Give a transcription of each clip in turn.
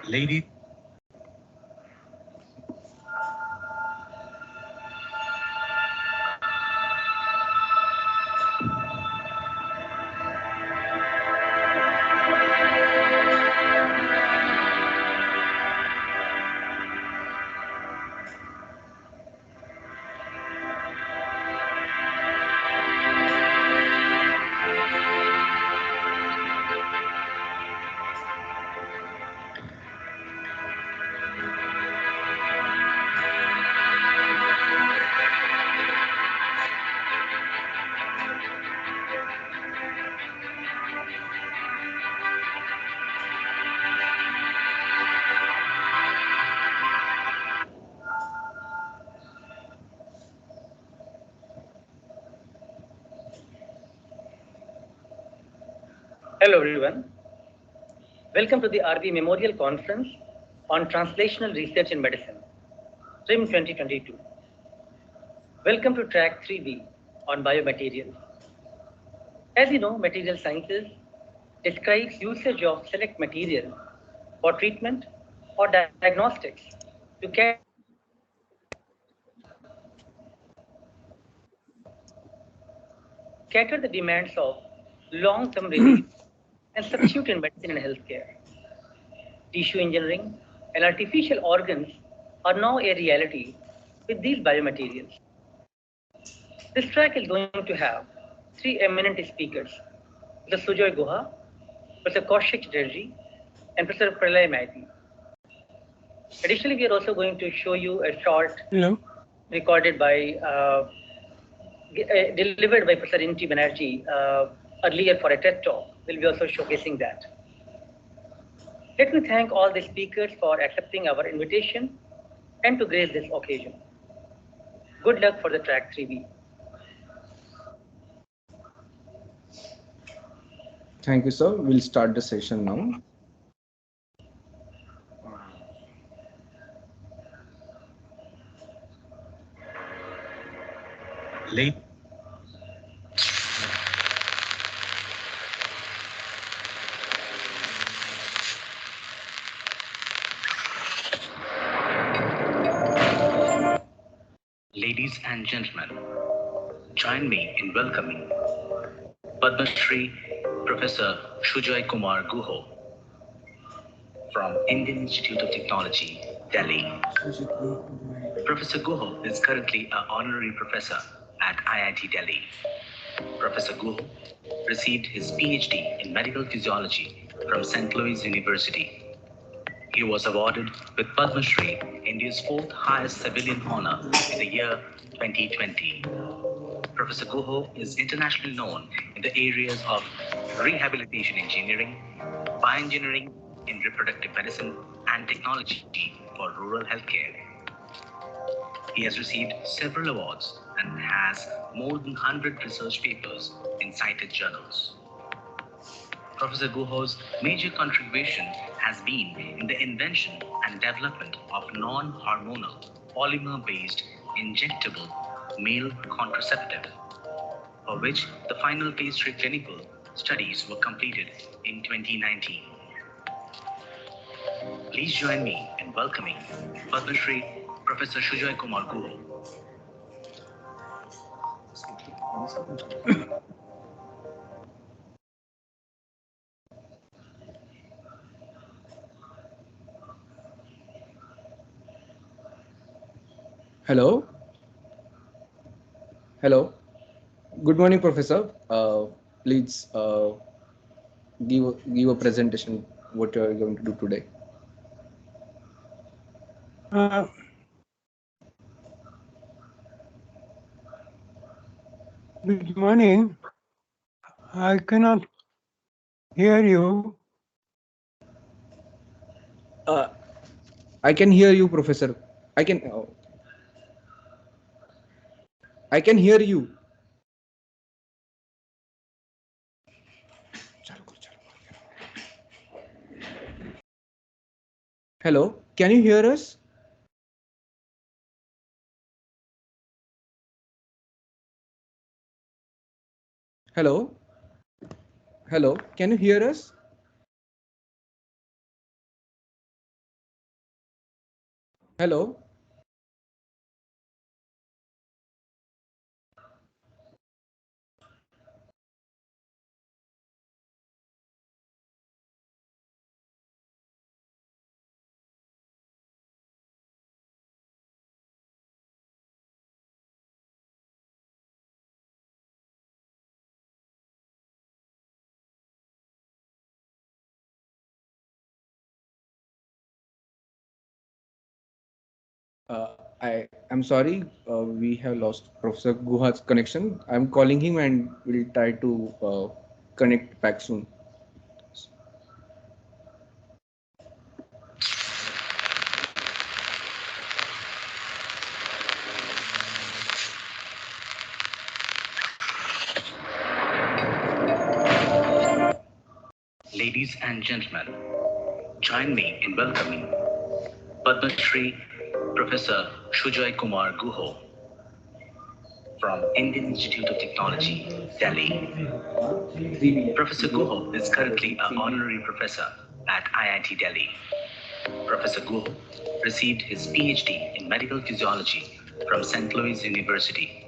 Lady. Hello everyone. Welcome to the RV Memorial Conference on Translational Research in Medicine, TRIM 2022. Welcome to Track-3b on Biomaterials. As you know, material sciences describes usage of select material for treatment or diagnostics to cater the demands of long-term relief and substitute in medicine and healthcare. Tissue engineering and artificial organs are now a reality with these biomaterials. This track is going to have three eminent speakers, Professor Sujoy Guha, Professor Kaushik Chatterji, and Professor Pralay Maiti. Additionally, we are also going to show you a short recorded by delivered by Professor Inti Banerjee earlier for a TED talk. We'll be also showcasing that. Let me thank all the speakers for accepting our invitation and to grace this occasion. Good luck for the Track-3b. Thank you, sir. We'll start the session now. Late. Ladies and gentlemen, join me in welcoming Padma Shri Professor Sujoy Kumar Guha from Indian Institute of Technology, Delhi. Professor Guha is currently an honorary professor at IIT Delhi. Professor Guha received his PhD in medical physiology from St. Louis University. He was awarded with Padma Shri, India's fourth highest civilian honor in the year 2020. Professor Guha is internationally known in the areas of rehabilitation engineering, bioengineering in reproductive medicine, and technology for rural healthcare. He has received several awards and has more than 100 research papers in cited journals. Professor Guha's major contribution has been in the invention and development of non-hormonal, polymer-based, injectable male contraceptive, for which the final phase 3 clinical studies were completed in 2019. Please join me in welcoming Padma Shri Professor Sujoy Kumar Guha. Hello. Hello. Good morning, Professor. Please give a presentation. What you are going to do today? Good morning. I cannot hear you. I can hear you, Professor. I can hear you. Hello. Can you hear us? Hello. Hello. Can you hear us? Hello. I'm sorry, we have lost Professor Guha's connection. I'm calling him and we'll try to connect back soon. Ladies and gentlemen, join me in welcoming Padma Shri Professor Sujoy Kumar Guha from Indian Institute of Technology, Delhi. Professor Guha is currently an honorary professor at IIT Delhi. Professor Guha received his PhD in medical physiology from St. Louis University.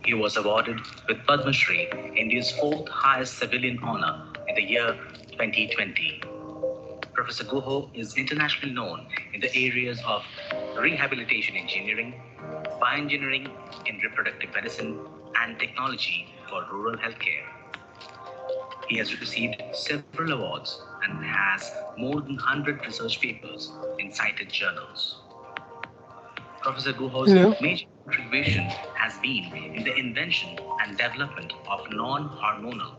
He was awarded with Padma Shri, India's fourth highest civilian honor in the year 2020. Professor Guha is internationally known in the areas of rehabilitation engineering, bioengineering in reproductive medicine, and technology for rural healthcare. He has received several awards and has more than 100 research papers in cited journals. Professor Guha's Hello. major contribution has been in the invention and development of non-hormonal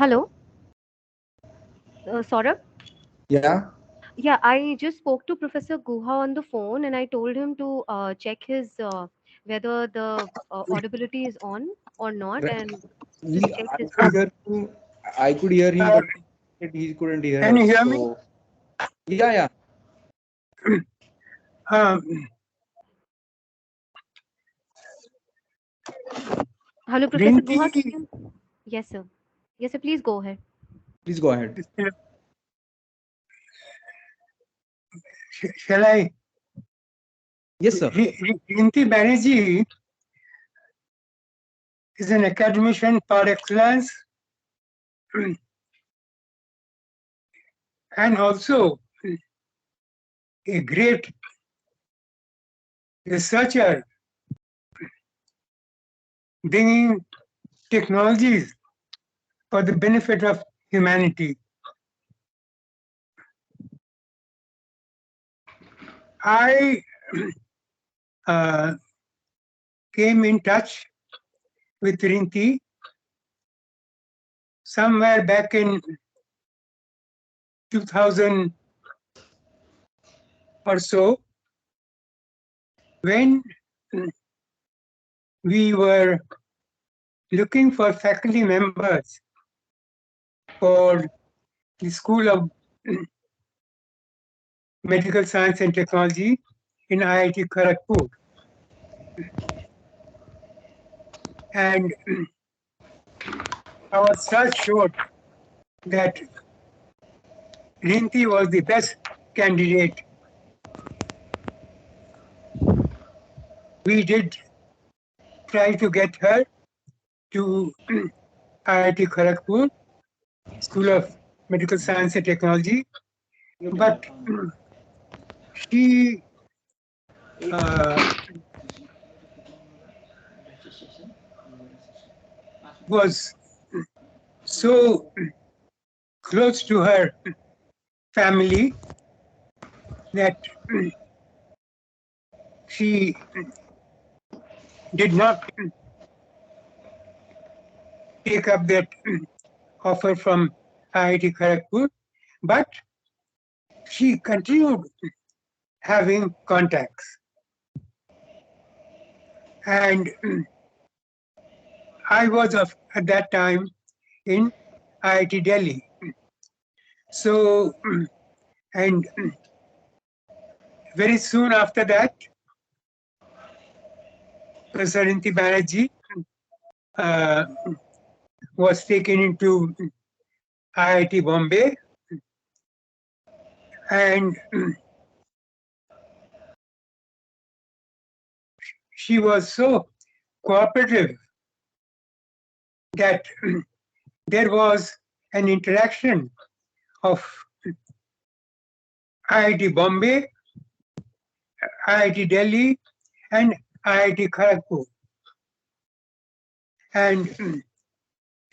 Hello, Saurabh. Yeah. Yeah, I just spoke to Professor Guha on the phone and I told him to check his whether the audibility is on or not Right. and to We check I his. could hear him. I could hear him, Uh, but he couldn't hear can you us. hear me? So yeah, yeah. Um, Hello, Professor Guha. Can Rinti, you? Yes, sir. Yes, sir. Please go ahead. Please go ahead. shall I? Yes, sir. Rinti Banerjee is an academician par excellence and also a great researcher bringing technologies for the benefit of humanity. I came in touch with Rinti somewhere back in 2000 or so, when we were looking for faculty members for the School of Medical Science and Technology in IIT Kharagpur. And our search showed that Rinti was the best candidate. We did try to get her to IIT Kharagpur, School of Medical Science and Technology, but she was so close to her family that she did not take up that offer from IIT Kharagpur, but she continued having contacts. And I was at that time in IIT Delhi. So, and very soon after that, Professor Rinti Banerjee uh, was taken into IIT Bombay, and she was so cooperative that there was an interaction of IIT Bombay, IIT Delhi, and IIT Kharagpur. And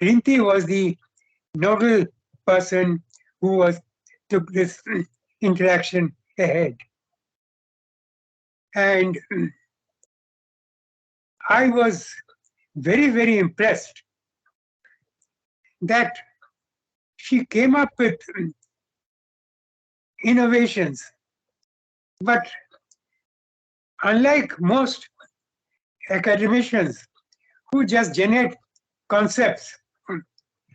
Rinti was the nodal person who took this interaction ahead. And I was very, very impressed that she came up with innovations. But unlike most academicians who just generate concepts,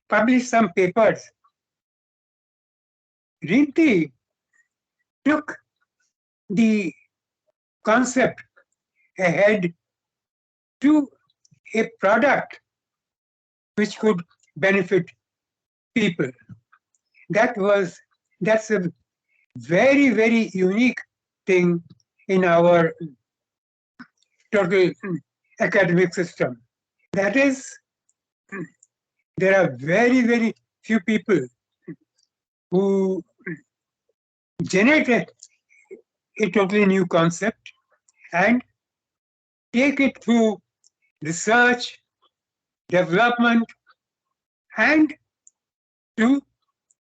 publish some papers, Rinti took the concept ahead to a product which could benefit people. That's a very, very unique thing in our total academic system. That is, there are very, very few people who generate a totally new concept and take it through research, development, and to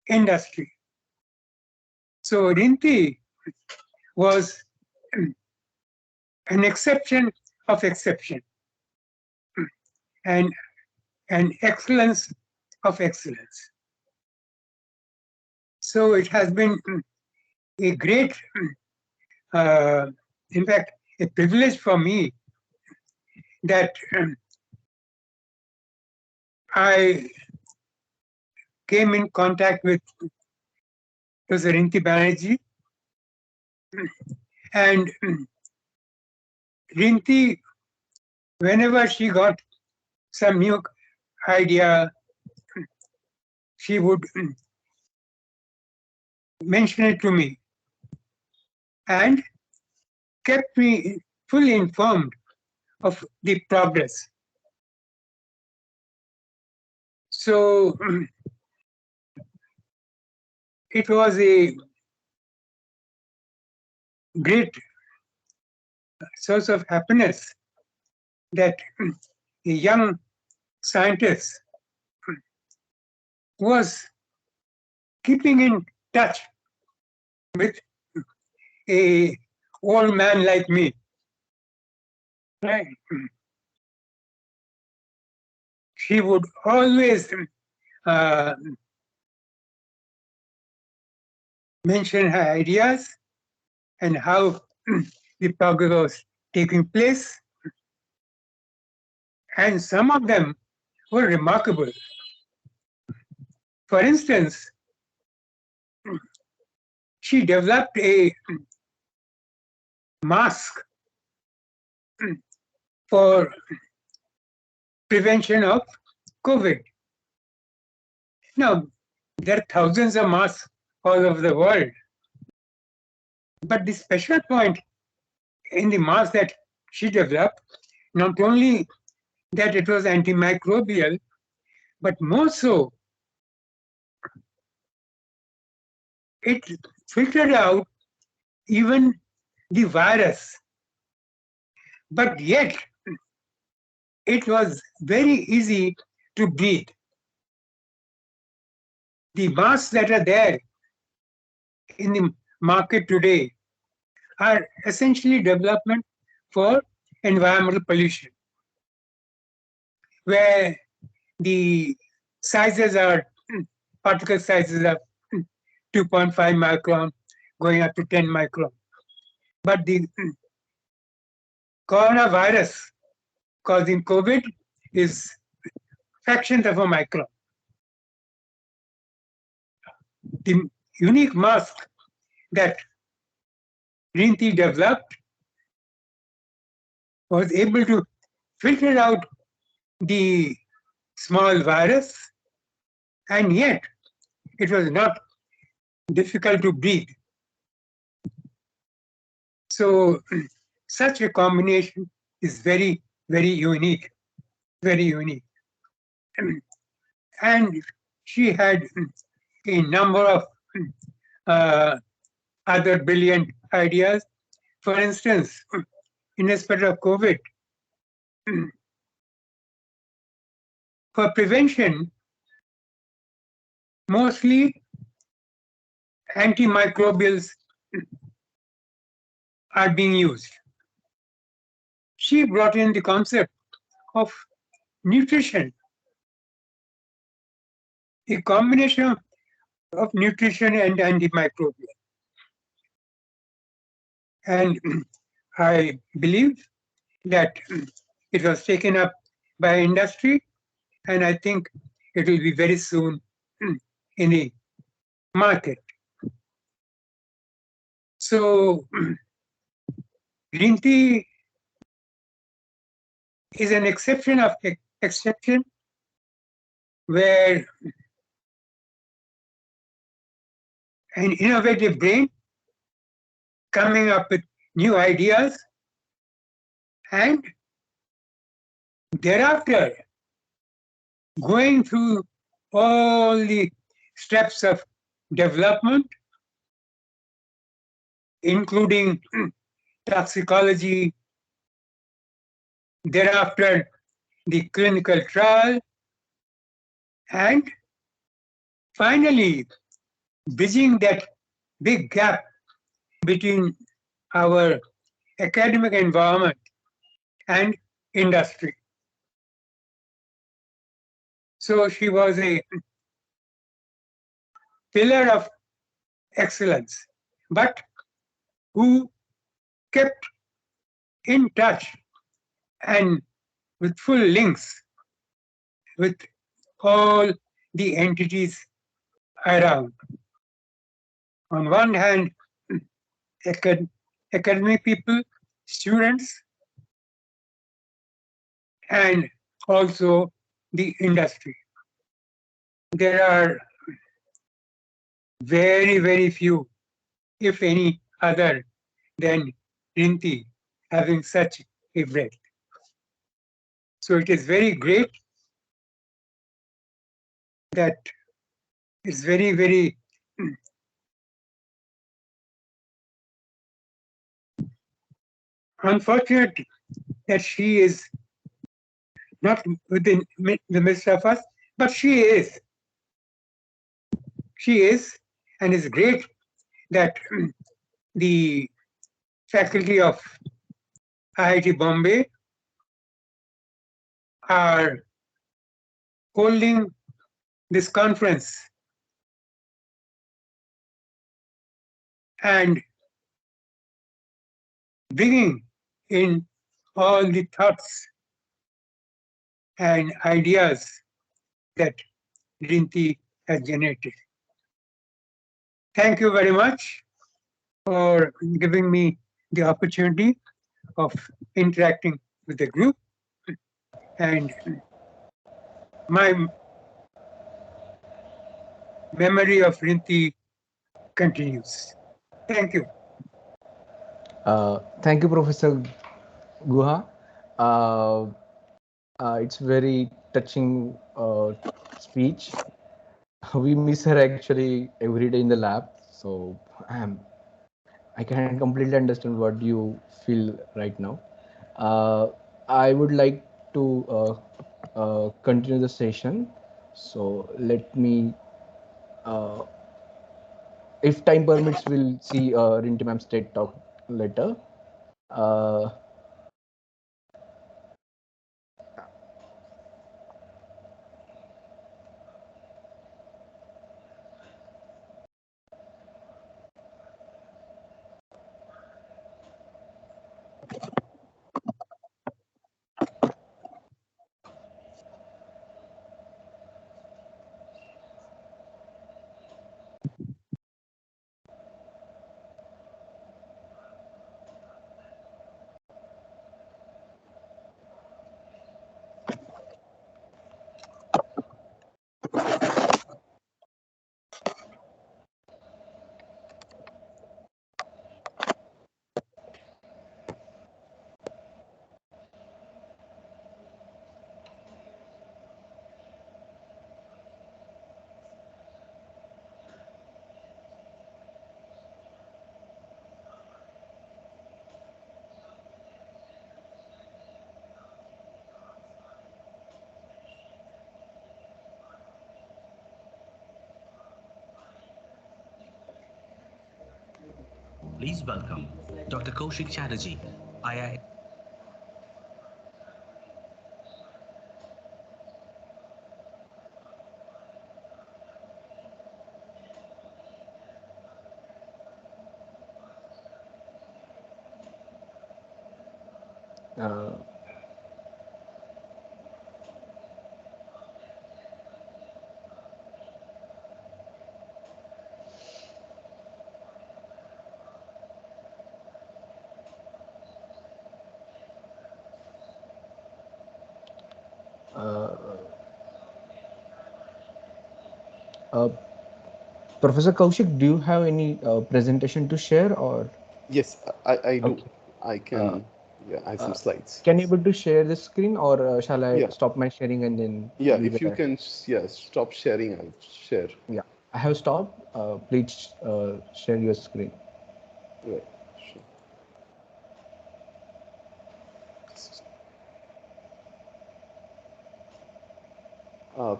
industry. So Rinti was an exception of exception and an excellence of excellence. So it has been a great, in fact, a privilege for me that I came in contact with Professor Rinti Banerjee, and Rinti, whenever she got some new idea, she would mention it to me and kept me fully informed of the progress. So it was a great source of happiness that a young scientist was keeping in touch with a old man like me. Right? She would always mention her ideas and how the progress was taking place. And some of them were remarkable. For instance, she developed a mask for prevention of COVID. Now, there are thousands of masks all over the world. But the special point in the mask that she developed, not only that it was antimicrobial, but more so, it filtered out even the virus. But yet, it was very easy to breathe. The masks that are there in the market today are essentially development for environmental pollution, where the sizes are, particle sizes are 2.5 micron going up to 10 micron. But the coronavirus causing COVID is fractions of a micron. The unique mask that Rinti developed was able to filter out the small virus, and yet it was not difficult to breathe. So such a combination is very, very unique, very unique. And she had a number of uh, other brilliant ideas. For instance, in respect of COVID, for prevention, mostly antimicrobials are being used. She brought in the concept of nutrition, a combination of nutrition and antimicrobial. And I believe that it was taken up by industry, and I think it will be very soon in the market. So green tea is an exception of exception where an innovative brain coming up with new ideas and thereafter going through all the steps of development, including toxicology, thereafter the clinical trial, and finally bridging that big gap between our academic environment and industry. So she was a pillar of excellence, but who kept in touch and with full links with all the entities around. On one hand, academic people, students, and also the industry. There are very, very few, if any, other than Rinti having such a breadth. So it is very great that it's very, very unfortunate that she is not within the midst of us, but she is. She is, and it's great that the faculty of IIT Bombay are holding this conference and bringing in all the thoughts and ideas that Rinti has generated. Thank you very much for giving me the opportunity of interacting with the group, and my memory of Rinti continues. Thank you. Thank you, Professor Guha. Uh, it's very touching speech. We miss her actually every day in the lab, so I can completely understand what you feel right now. I would like to continue the session, so let me, if time permits, we'll see Rinti ma'am's TED talk later. Uh, Please welcome Dr. Kaushik Chatterji, II. Uh, uh, uh, Professor Kaushik, do you have any presentation to share or? Yes, I do. Okay. I Uh, can, yeah, I have some uh, slides. can you able to share the screen or shall I Yeah, stop my sharing and then yeah, we if you will? can, yeah, stop sharing, I'll share. Yeah, I have stopped. Please share your screen. Right, sure. Uh,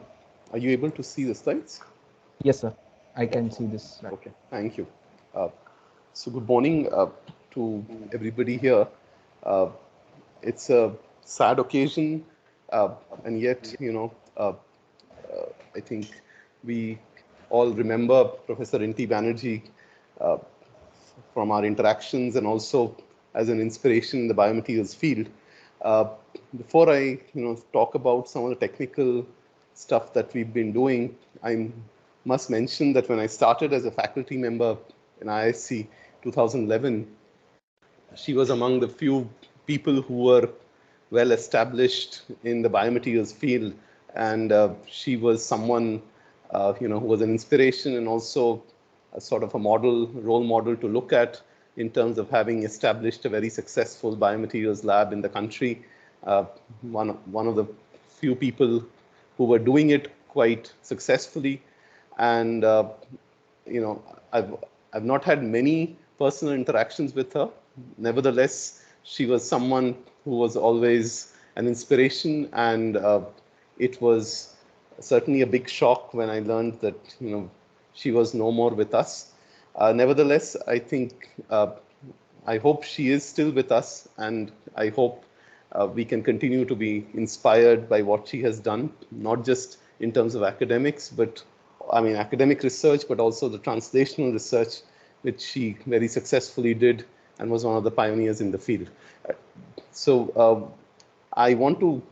are you able to see the slides? Yes, sir. I Yeah, can see this. Right. okay, thank you. Uh, so good morning to everybody here. Uh, it's a sad occasion, and yet, I think we all remember Professor N.T. Banerjee uh, from our interactions and also as an inspiration in the biomaterials field. Uh, Before I talk about some of the technical stuff that we've been doing, I must mention that when I started as a faculty member in ISC 2011, she was among the few people who were well established in the biomaterials field, and she was someone who was an inspiration and also a sort of a role model to look at in terms of having established a very successful biomaterials lab in the country. One of the few people who were doing it quite successfully, and you know, I've I've not had many personal interactions with her. Nevertheless, she was someone who was always an inspiration, and it was certainly a big shock when I learned that she was no more with us. Nevertheless, I think I hope she is still with us, and I hope we can continue to be inspired by what she has done, not just in terms of academics, but academic research, but also the translational research, which she very successfully did and was one of the pioneers in the field. So I want to,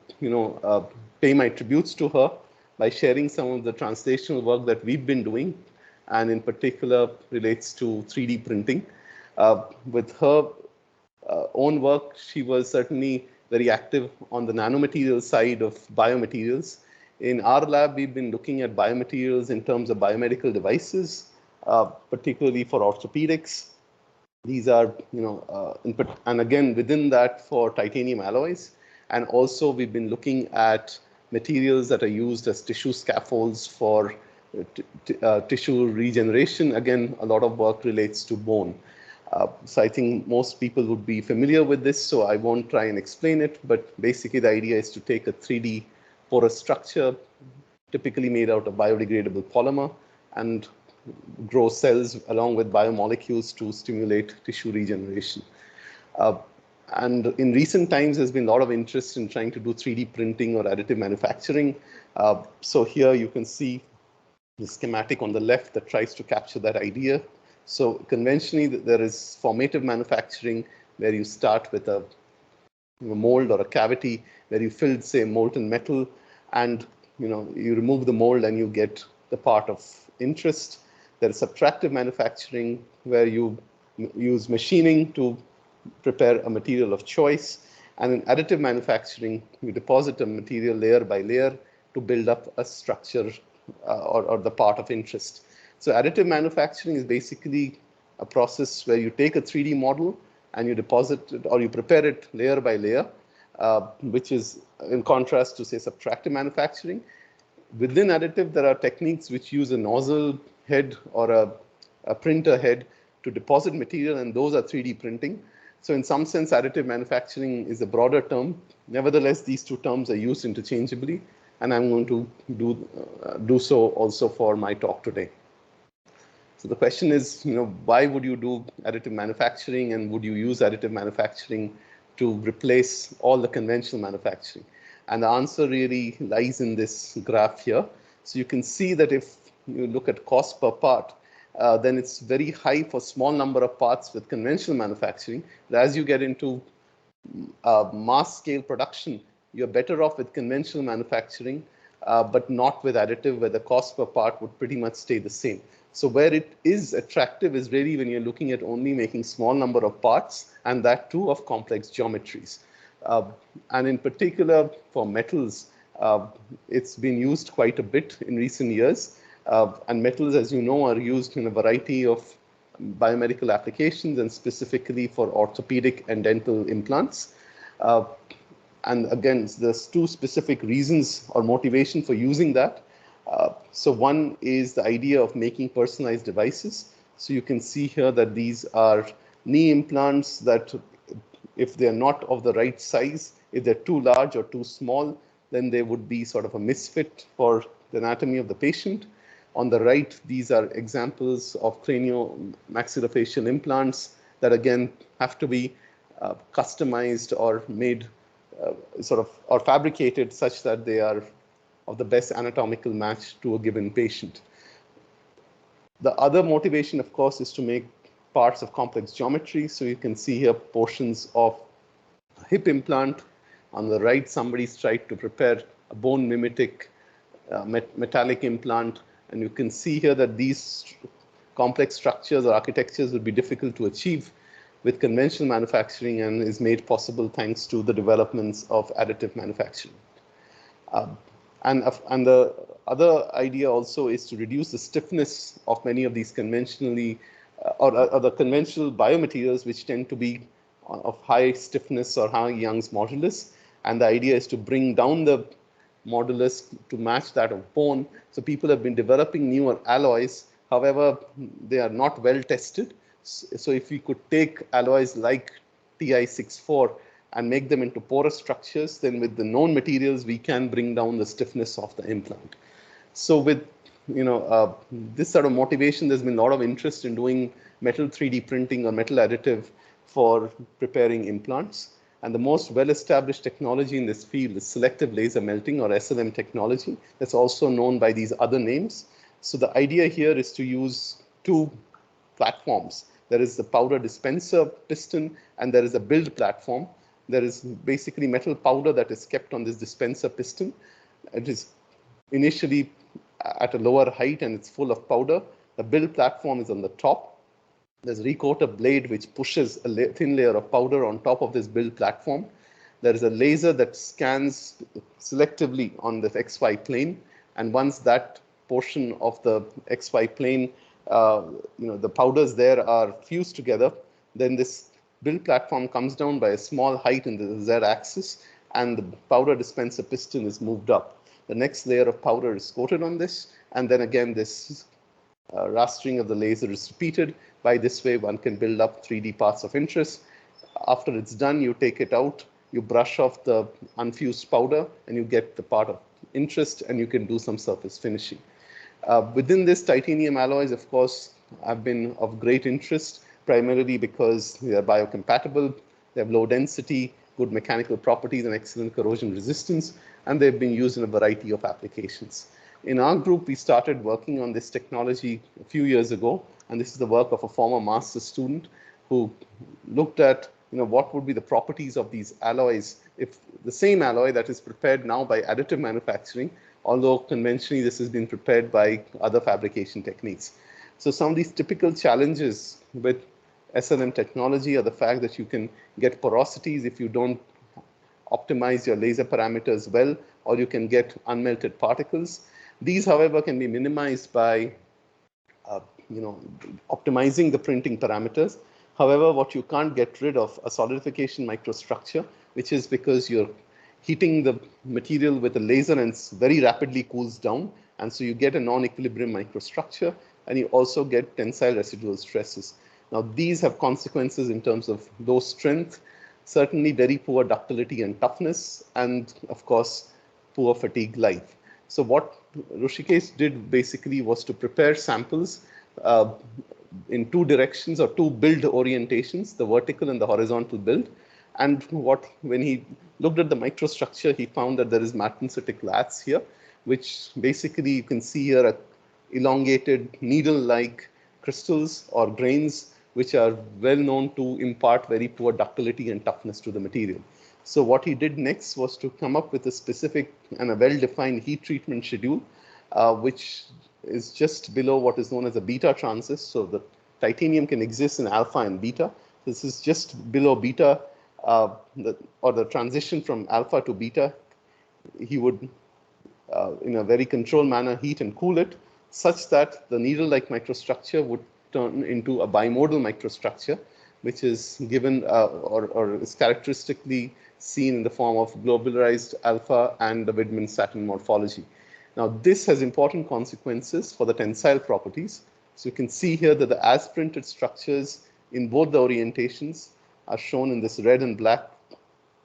pay my tributes to her by sharing some of the translational work that we've been doing, and in particular relates to 3D printing. With her own work, she was certainly very active on the nanomaterial side of biomaterials. In our lab, we've been looking at biomaterials in terms of biomedical devices, particularly for orthopedics. These are, and again, within that for titanium alloys. And also we've been looking at materials that are used as tissue scaffolds for tissue regeneration. Again, a lot of work relates to bone. So I think most people would be familiar with this, so I won't try and explain it, but basically the idea is to take a 3D porous structure, typically made out of biodegradable polymer, and grow cells along with biomolecules to stimulate tissue regeneration. And in recent times, there's been a lot of interest in trying to do 3D printing or additive manufacturing. So here you can see the schematic on the left that tries to capture that idea. So conventionally, there is formative manufacturing where you start with a mold or a cavity where you filled, say, molten metal, and you remove the mold and you get the part of interest. There is subtractive manufacturing where you use machining to prepare a material of choice. And in additive manufacturing, you deposit a material layer by layer to build up a structure or the part of interest. So additive manufacturing is basically a process where you take a 3D model and you deposit it or you prepare it layer by layer, which is in contrast to, say, subtractive manufacturing. Within additive, there are techniques which use a nozzle head or a printer head to deposit material, and those are 3D printing. So in some sense, additive manufacturing is a broader term. Nevertheless, these two terms are used interchangeably, and I'm going to do so also for my talk today. So the question is, why would you do additive manufacturing, and would you use additive manufacturing to replace all the conventional manufacturing? And the answer really lies in this graph here. So you can see that if you look at cost per part, then it's very high for small number of parts with conventional manufacturing. But as you get into mass scale production, you're better off with conventional manufacturing, but not with additive, where the cost per part would pretty much stay the same. So where it is attractive is really when you're looking at only making small number of parts, and that too of complex geometries. And in particular for metals, it's been used quite a bit in recent years. And metals, as you know, are used in a variety of biomedical applications, and specifically for orthopedic and dental implants. And again, there's two specific reasons or motivation for using that. So one is the idea of making personalized devices. So you can see here that these are knee implants that, if they're not of the right size, if they're too large or too small, then they would be sort of a misfit for the anatomy of the patient. On the right, these are examples of cranio-maxillofacial implants that again have to be customized or made or fabricated such that they are of the best anatomical match to a given patient. The other motivation, of course, is to make parts of complex geometry. So you can see here portions of a hip implant. On the right, somebody's tried to prepare a bone mimetic metallic implant. And you can see here that these complex structures or architectures would be difficult to achieve with conventional manufacturing, and is made possible thanks to the developments of additive manufacturing. And the other idea also is to reduce the stiffness of many of these conventionally or the conventional biomaterials, which tend to be of high stiffness or high Young's modulus. And the idea is to bring down the modulus to match that of bone. So people have been developing newer alloys. However, they are not well tested. So if we could take alloys like Ti64 and make them into porous structures, then with the known materials, we can bring down the stiffness of the implant. So with this sort of motivation, there's been a lot of interest in doing metal 3D printing or metal additive for preparing implants. And the most well-established technology in this field is selective laser melting, or SLM technology. That's also known by these other names. So the idea here is to use two platforms. There is the powder dispenser piston, and there is a build platform. There is basically metal powder that is kept on this dispenser piston. It is initially at a lower height, and it's full of powder. The build platform is on the top. There's a recoater blade which pushes a thin layer of powder on top of this build platform. There is a laser that scans selectively on the XY plane. And once that portion of the XY plane, the powders there are fused together, then this build platform comes down by a small height in the Z axis, and the powder dispenser piston is moved up. The next layer of powder is coated on this, and then again this rastering of the laser is repeated. By this way, one can build up 3D parts of interest. After it's done, you take it out, you brush off the unfused powder, and you get the part of interest, and you can do some surface finishing. Within this, titanium alloys, of course, have been of great interest, primarily because they are biocompatible, they have low density, good mechanical properties, and excellent corrosion resistance, and they've been used in a variety of applications. In our group, we started working on this technology a few years ago, and this is the work of a former master's student who looked at what would be the properties of these alloys if the same alloy that is prepared now by additive manufacturing, although conventionally this has been prepared by other fabrication techniques. So some of these typical challenges with SLM technology are the fact that you can get porosities if you don't optimize your laser parameters well, or you can get unmelted particles. These, however, can be minimized by optimizing the printing parameters. However, what you can't get rid of a solidification microstructure, which is because you're heating the material with a laser and it very rapidly cools down. And so you get a non-equilibrium microstructure, and you also get tensile residual stresses. Now, these have consequences in terms of low strength, certainly very poor ductility and toughness, and of course, poor fatigue life. So what Hrishikesh did basically was to prepare samples uh, in two directions or two build orientations, the vertical and the horizontal build. And when he looked at the microstructure, he found that there is martensitic lats here, which basically you can see here elongated needle-like crystals or grains, which are well known to impart very poor ductility and toughness to the material. So what he did next was to come up with a specific and a well-defined heat treatment schedule, which is just below what is known as a beta transist. So the titanium can exist in alpha and beta. This is just below beta, or the transition from alpha to beta. He would, in a very controlled manner, heat and cool it such that the needle-like microstructure would turn into a bimodal microstructure, which is given or is characteristically seen in the form of globularized alpha and the Widman-Satin morphology. Now, this has important consequences for the tensile properties. So you can see here that the as-printed structures in both the orientations are shown in this red and black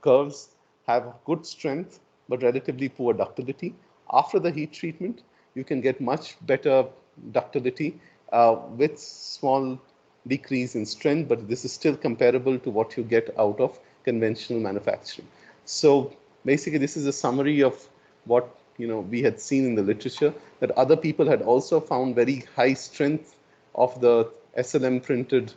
curves, have good strength but relatively poor ductility. After the heat treatment, you can get much better ductility with small decrease in strength, but this is still comparable to what you get out of conventional manufacturing. So basically, this is a summary of what we had seen in the literature, that other people had also found very high strength of the SLM printed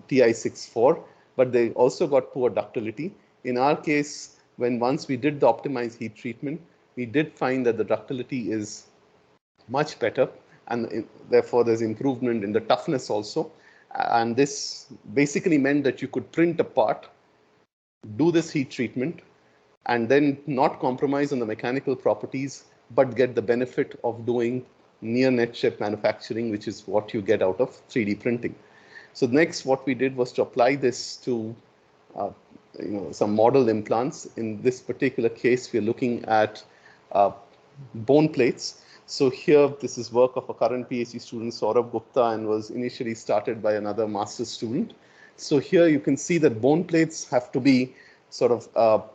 Ti64, but they also got poor ductility. In our case, once we did the optimized heat treatment, we did find that the ductility is much better, and therefore there's improvement in the toughness also. And this basically meant that you could print a part, do this heat treatment, and then not compromise on the mechanical properties, but get the benefit of doing near net chip manufacturing, which is what you get out of 3D printing. So next, what we did was to apply this to some model implants. In this particular case, we're looking at bone plates. So here, this is work of a current PhD student, Saurabh Gupta, and was initially started by another master's student. So here you can see that bone plates have to be sort of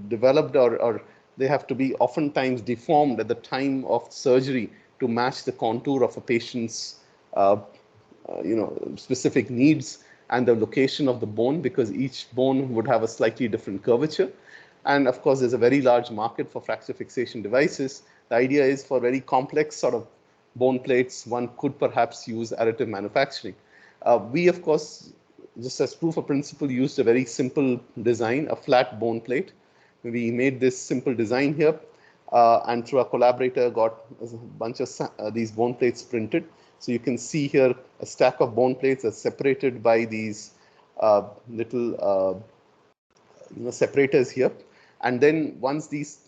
developed, or they have to be oftentimes deformed at the time of surgery to match the contour of a patient's specific needs and the location of the bone, because each bone would have a slightly different curvature. And of course, there's a very large market for fracture fixation devices. The idea is for very complex sort of bone plates, one could perhaps use additive manufacturing. We, of course, just as proof of principle, used a very simple design, a flat bone plate. We made this simple design here, and through a collaborator got a bunch of these bone plates printed. So you can see here a stack of bone plates that's separated by these little separators here. And then once this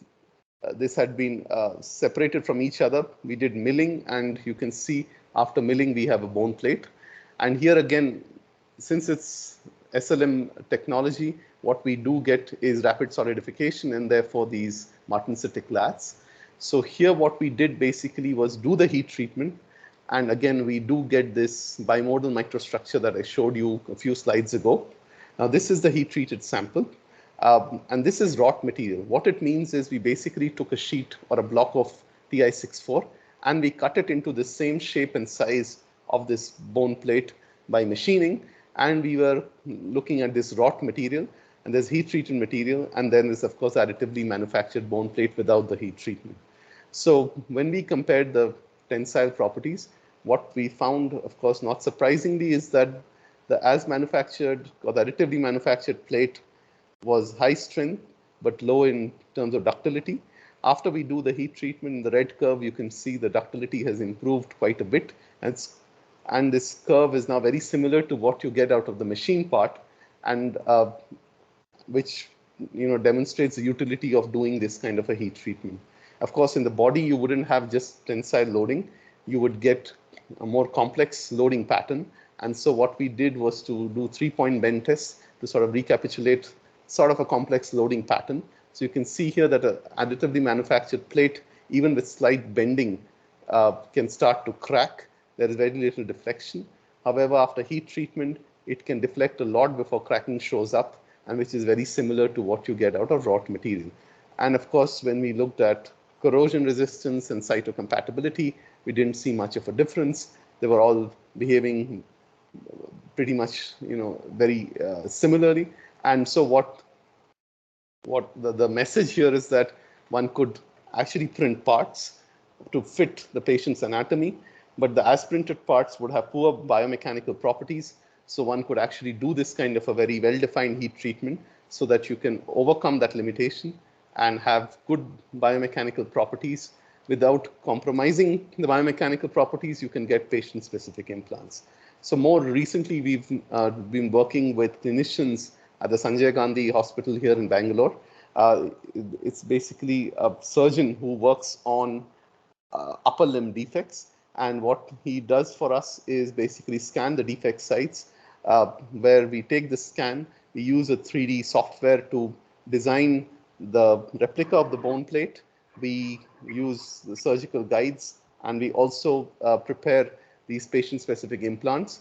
had been separated from each other, we did milling, and you can see after milling we have a bone plate. And here again, since it's SLM technology, what we do get is rapid solidification and therefore these martensitic lats. So here what we did basically was do the heat treatment, and again we do get this bimodal microstructure that I showed you a few slides ago. Now this is the heat treated sample. And this is wrought material. What it means is we basically took a sheet or a block of Ti64 and we cut it into the same shape and size of this bone plate by machining. And we were looking at this wrought material, and there's heat treated material, and then there's of course additively manufactured bone plate without the heat treatment. So when we compared the tensile properties, what we found, of course, not surprisingly, is that the as manufactured or the additively manufactured plate was high strength but low in terms of ductility. After we do the heat treatment in the red curve, you can see the ductility has improved quite a bit, and this curve is now very similar to what you get out of the machine part, and which demonstrates the utility of doing this kind of a heat treatment. Of course, in the body, you wouldn't have just tensile loading. You would get a more complex loading pattern. And so what we did was to do 3-point bend tests to sort of recapitulate sort of a complex loading pattern. So you can see here that an additively manufactured plate, even with slight bending, can start to crack. There is very little deflection. However, after heat treatment, it can deflect a lot before cracking shows up, and which is very similar to what you get out of wrought material. And of course, when we looked at corrosion resistance and cytocompatibility, we didn't see much of a difference. They were all behaving pretty much, very similarly. And so what the message here is that one could actually print parts to fit the patient's anatomy, but the as printed parts would have poor biomechanical properties. So one could actually do this kind of a very well-defined heat treatment so that you can overcome that limitation and have good biomechanical properties. Without compromising the biomechanical properties, you can get patient-specific implants. So more recently, we've been working with clinicians at the Sanjay Gandhi Hospital here in Bangalore. It's basically a surgeon who works on upper limb defects. And what he does for us is basically scan the defect sites, where we take the scan, we use a 3D software to design the replica of the bone plate. We use the surgical guides, and we also prepare these patient-specific implants.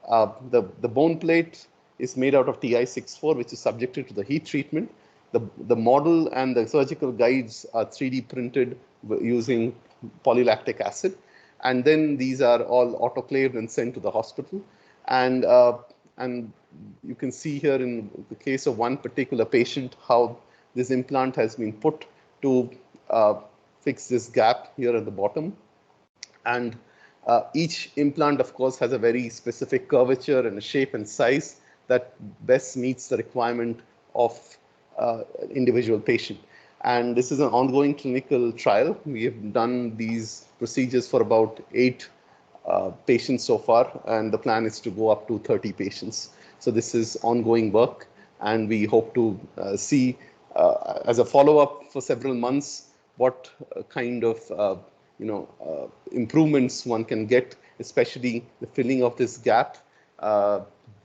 The bone plate is made out of Ti64, which is subjected to the heat treatment. The model and the surgical guides are 3D printed using polylactic acid. And then these are all autoclaved and sent to the hospital. And you can see here in the case of one particular patient how this implant has been put to fix this gap here at the bottom. And each implant, of course, has a very specific curvature and a shape and size that best meets the requirement of individual patient. And this is an ongoing clinical trial. We have done these procedures for about 8 patients so far, and the plan is to go up to 30 patients. So this is ongoing work, and we hope to see as a follow-up for several months what kind of improvements one can get, especially the filling of this gap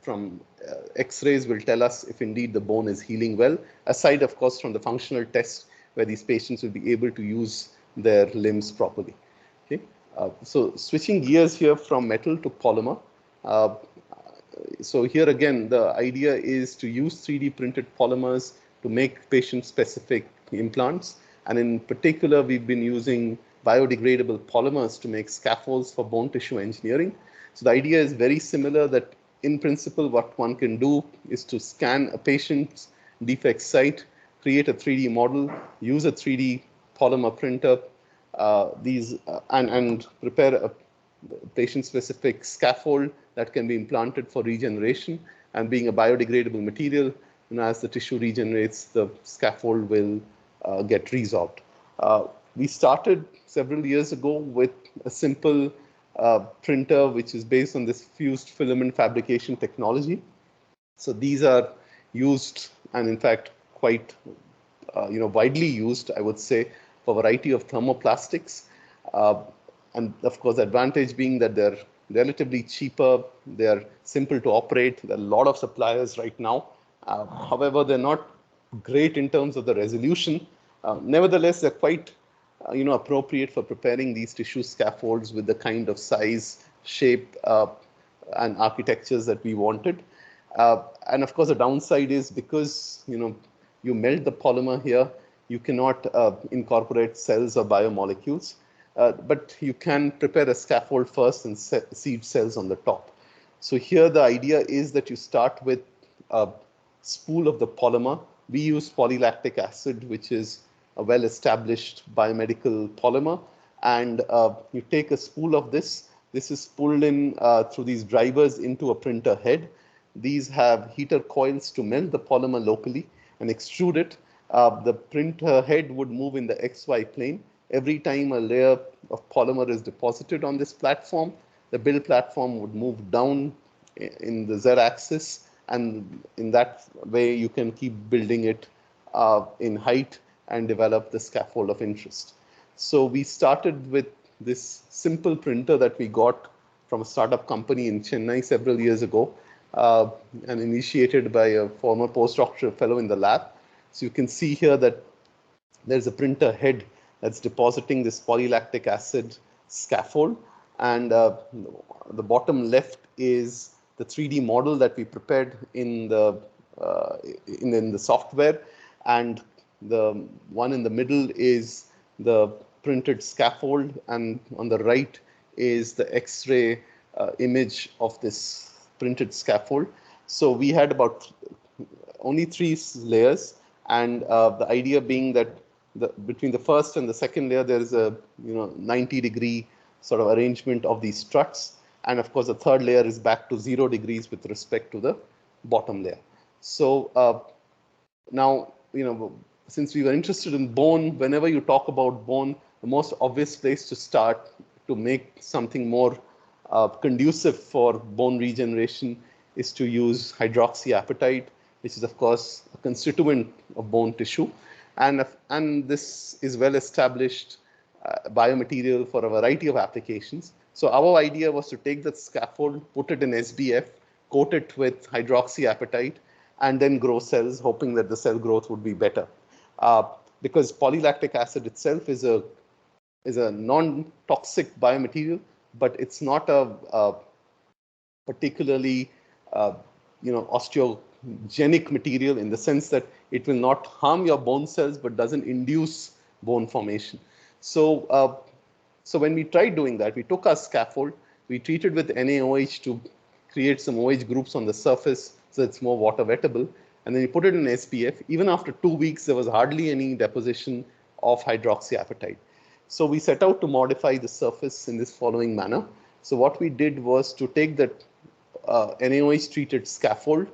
from X-rays will tell us if indeed the bone is healing well, aside, of course, from the functional test where these patients will be able to use their limbs properly. Okay, so switching gears here from metal to polymer. So here again, the idea is to use 3D printed polymers to make patient-specific implants. And in particular, we've been using biodegradable polymers to make scaffolds for bone tissue engineering. So the idea is very similar, that in principle, what one can do is to scan a patient's defect site, create a 3D model, use a 3D polymer printer, and prepare a patient-specific scaffold that can be implanted for regeneration. And being a biodegradable material, as the tissue regenerates, the scaffold will get resorbed. We started several years ago with a simple printer, which is based on this fused filament fabrication technology. So these are used, and in fact, quite widely used, I would say, for a variety of thermoplastics. And of course, the advantage being that they're relatively cheaper, they're simple to operate. There are a lot of suppliers right now. However, they're not great in terms of the resolution. Nevertheless, they're quite appropriate for preparing these tissue scaffolds with the kind of size, shape, and architectures that we wanted. And of course, the downside is because you melt the polymer here, you cannot incorporate cells or biomolecules, but you can prepare a scaffold first and seed cells on the top. So here the idea is that you start with a spool of the polymer. We use polylactic acid, which is a well-established biomedical polymer, and you take a spool of this. This is pulled in through these drivers into a printer head. These have heater coils to melt the polymer locally and extrude it. The printer head would move in the XY plane. Every time a layer of polymer is deposited on this platform, the build platform would move down in the Z-axis, and in that way you can keep building it in height and develop the scaffold of interest. So we started with this simple printer that we got from a startup company in Chennai several years ago, and initiated by a former postdoctoral fellow in the lab. So you can see here that there's a printer head that's depositing this polylactic acid scaffold, and the bottom left is the 3D model that we prepared in the software, and the one in the middle is the printed scaffold, and on the right is the X-ray image of this printed scaffold. So we had about only 3 layers, and the idea being that between the first and the second layer there is a 90-degree sort of arrangement of these struts, and of course the third layer is back to 0 degrees with respect to the bottom layer. So now, since we were interested in bone, whenever you talk about bone, the most obvious place to start to make something more conducive for bone regeneration is to use hydroxyapatite, which is of course a constituent of bone tissue, and this is well established biomaterial for a variety of applications. So our idea was to take that scaffold, put it in SBF, coat it with hydroxyapatite, and then grow cells, hoping that the cell growth would be better. Because polylactic acid itself is a non-toxic biomaterial, but it's not a particularly osteogenic material in the sense that it will not harm your bone cells but doesn't induce bone formation. So so when we tried doing that, we took our scaffold, we treated with NaOH to create some OH groups on the surface so it's more water wettable, and then we put it in SPF. Even after 2 weeks, there was hardly any deposition of hydroxyapatite. So we set out to modify the surface in this following manner. So what we did was to take that NaOH treated scaffold,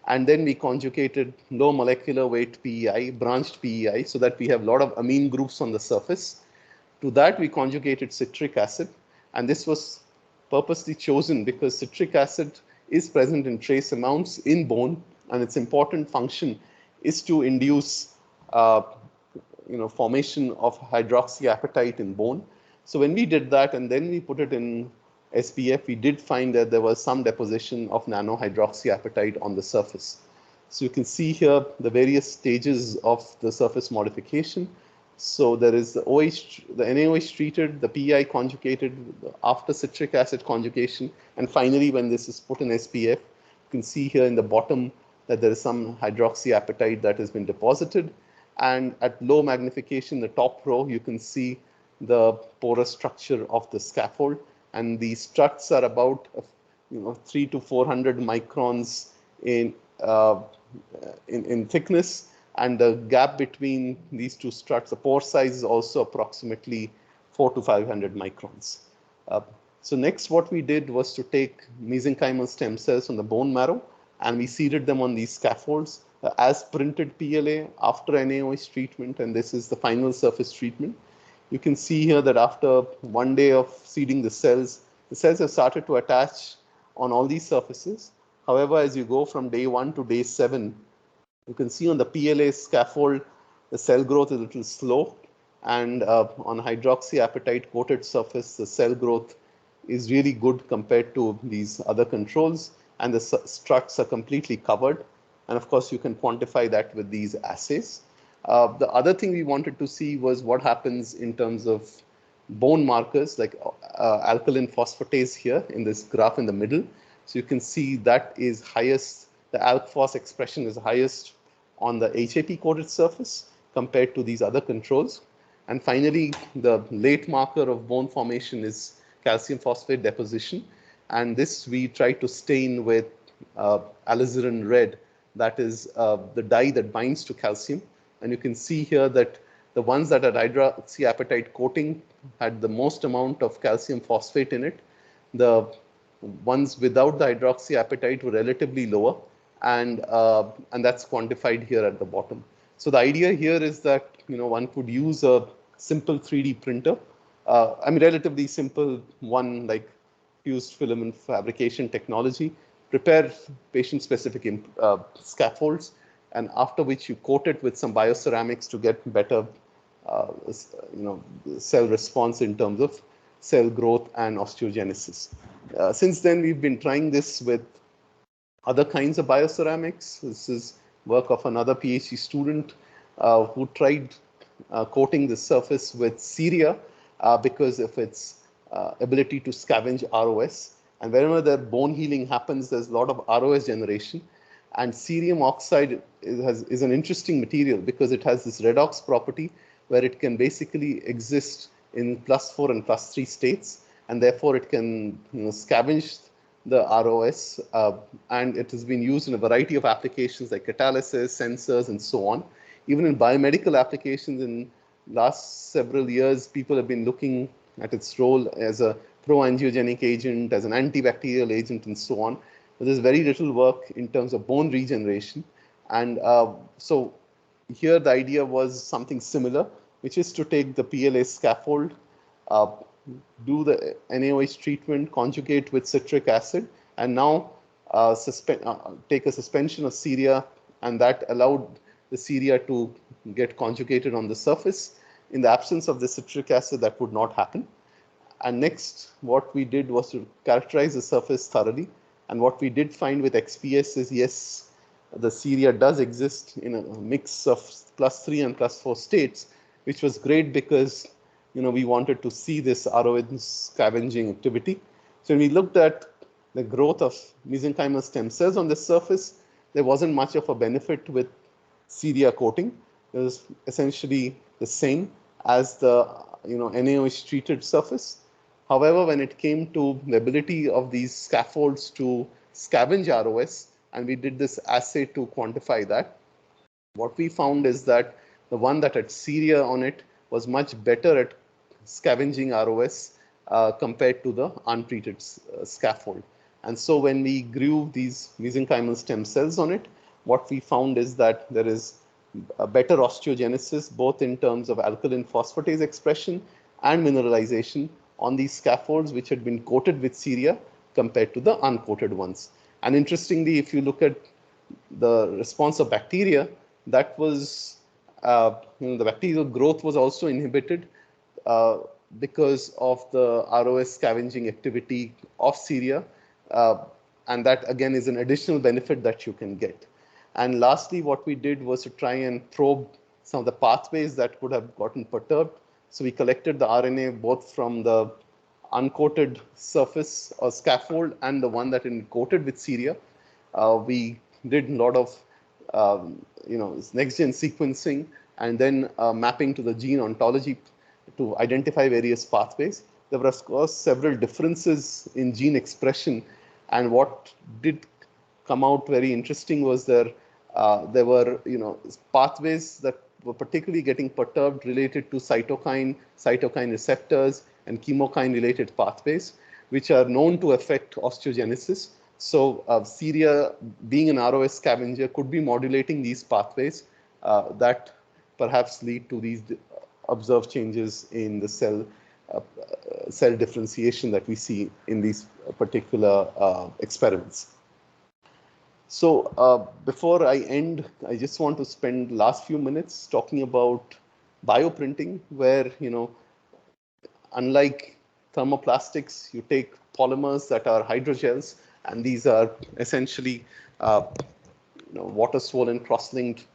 and then we conjugated low molecular weight PEI, branched PEI, so that we have a lot of amine groups on the surface. To that, we conjugated citric acid, and this was purposely chosen because citric acid is present in trace amounts in bone, and its important function is to induce formation of hydroxyapatite in bone. So when we did that and then we put it in SPF, we did find that there was some deposition of nanohydroxyapatite on the surface. So you can see here the various stages of the surface modification. So there is the NaOH treated, the PEI conjugated, after citric acid conjugation, and finally when this is put in SPF, you can see here in the bottom that there is some hydroxyapatite that has been deposited. And at low magnification, the top row, you can see the porous structure of the scaffold. And the struts are about 300 to 400 microns in thickness. And the gap between these two struts, the pore size is also approximately 400 to 500 microns. So next what we did was to take mesenchymal stem cells from the bone marrow, and we seeded them on these scaffolds as printed PLA after NaOH treatment, and this is the final surface treatment. You can see here that after 1 day of seeding the cells have started to attach on all these surfaces. However, as you go from day 1 to day 7, you can see on the PLA scaffold, the cell growth is a little slow, and on hydroxyapatite coated surface, the cell growth is really good compared to these other controls, and the struts are completely covered. And of course, you can quantify that with these assays. The other thing we wanted to see was what happens in terms of bone markers like alkaline phosphatase here in this graph in the middle. So you can see that is highest, the alk-phos expression is highest on the HAP coated surface compared to these other controls. And finally, the late marker of bone formation is calcium phosphate deposition. And this we try to stain with alizarin red, that is the dye that binds to calcium. And you can see here that the ones that had hydroxyapatite coating had the most amount of calcium phosphate in it. The ones without the hydroxyapatite were relatively lower, and that's quantified here at the bottom. So the idea here is that one could use a simple 3D printer, relatively simple one like fused filament fabrication technology, prepare patient-specific scaffolds, and after which you coat it with some bioceramics to get better cell response in terms of cell growth and osteogenesis. Since then, we've been trying this with other kinds of bioceramics. This is work of another PhD student who tried coating the surface with ceria because of its ability to scavenge ROS. And whenever the bone healing happens, there's a lot of ROS generation. And cerium oxide is an interesting material because it has this redox property where it can basically exist in +4 and +3 states. and therefore it can scavenge the ROS, and it has been used in a variety of applications like catalysis, sensors, and so on. Even in biomedical applications in last several years, people have been looking at its role as a pro-angiogenic agent, as an antibacterial agent, and so on. But there's very little work in terms of bone regeneration. And so here the idea was something similar, which is to take the PLA scaffold, uh, do the NaOH treatment, conjugate with citric acid, and now take a suspension of ceria, and that allowed the ceria to get conjugated on the surface. In the absence of the citric acid, that would not happen. And next, what we did was to characterize the surface thoroughly. And what we did find with XPS is, yes, the ceria does exist in a mix of +3 and +4 states, which was great because we wanted to see this ROS scavenging activity. So when we looked at the growth of mesenchymal stem cells on the surface, there wasn't much of a benefit with ceria coating. It was essentially the same as the NaOH treated surface. However, when it came to the ability of these scaffolds to scavenge ROS, and we did this assay to quantify that, what we found is that the one that had ceria on it was much better at scavenging ROS compared to the untreated scaffold. And so when we grew these mesenchymal stem cells on it, what we found is that there is a better osteogenesis, both in terms of alkaline phosphatase expression and mineralization on these scaffolds, which had been coated with ceria compared to the uncoated ones. And interestingly, if you look at the response of bacteria, that was, the bacterial growth was also inhibited because of the ROS scavenging activity of ceria. And that, again, is an additional benefit that you can get. And lastly, what we did was to try and probe some of the pathways that would have gotten perturbed. So we collected the RNA both from the uncoated surface or scaffold and the one that is coated with ceria. We did a lot of next-gen sequencing and then mapping to the gene ontology to identify various pathways. There were, of course, several differences in gene expression, and what did come out very interesting was there were pathways that were particularly getting perturbed related to cytokine receptors, and chemokine related pathways, which are known to affect osteogenesis. So ceria, being an ROS scavenger, could be modulating these pathways that perhaps lead to these observed changes in the cell differentiation that we see in these particular experiments. So before I end, I just want to spend the last few minutes talking about bioprinting, where, unlike thermoplastics, you take polymers that are hydrogels, and these are essentially water-swollen cross-linked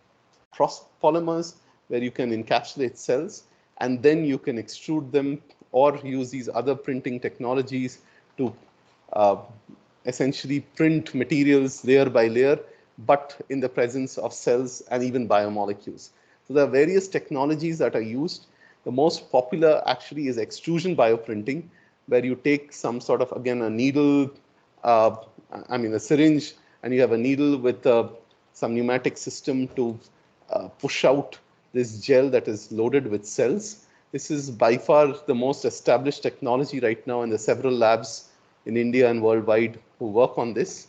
polymers where you can encapsulate cells, and then you can extrude them or use these other printing technologies to essentially print materials layer by layer, but in the presence of cells and even biomolecules. So there are various technologies that are used. The most popular actually is extrusion bioprinting, where you take some sort of, again, a needle, a syringe, and you have a needle with some pneumatic system to push out this gel that is loaded with cells. This is by far the most established technology right now, and there are several labs in India and worldwide who work on this.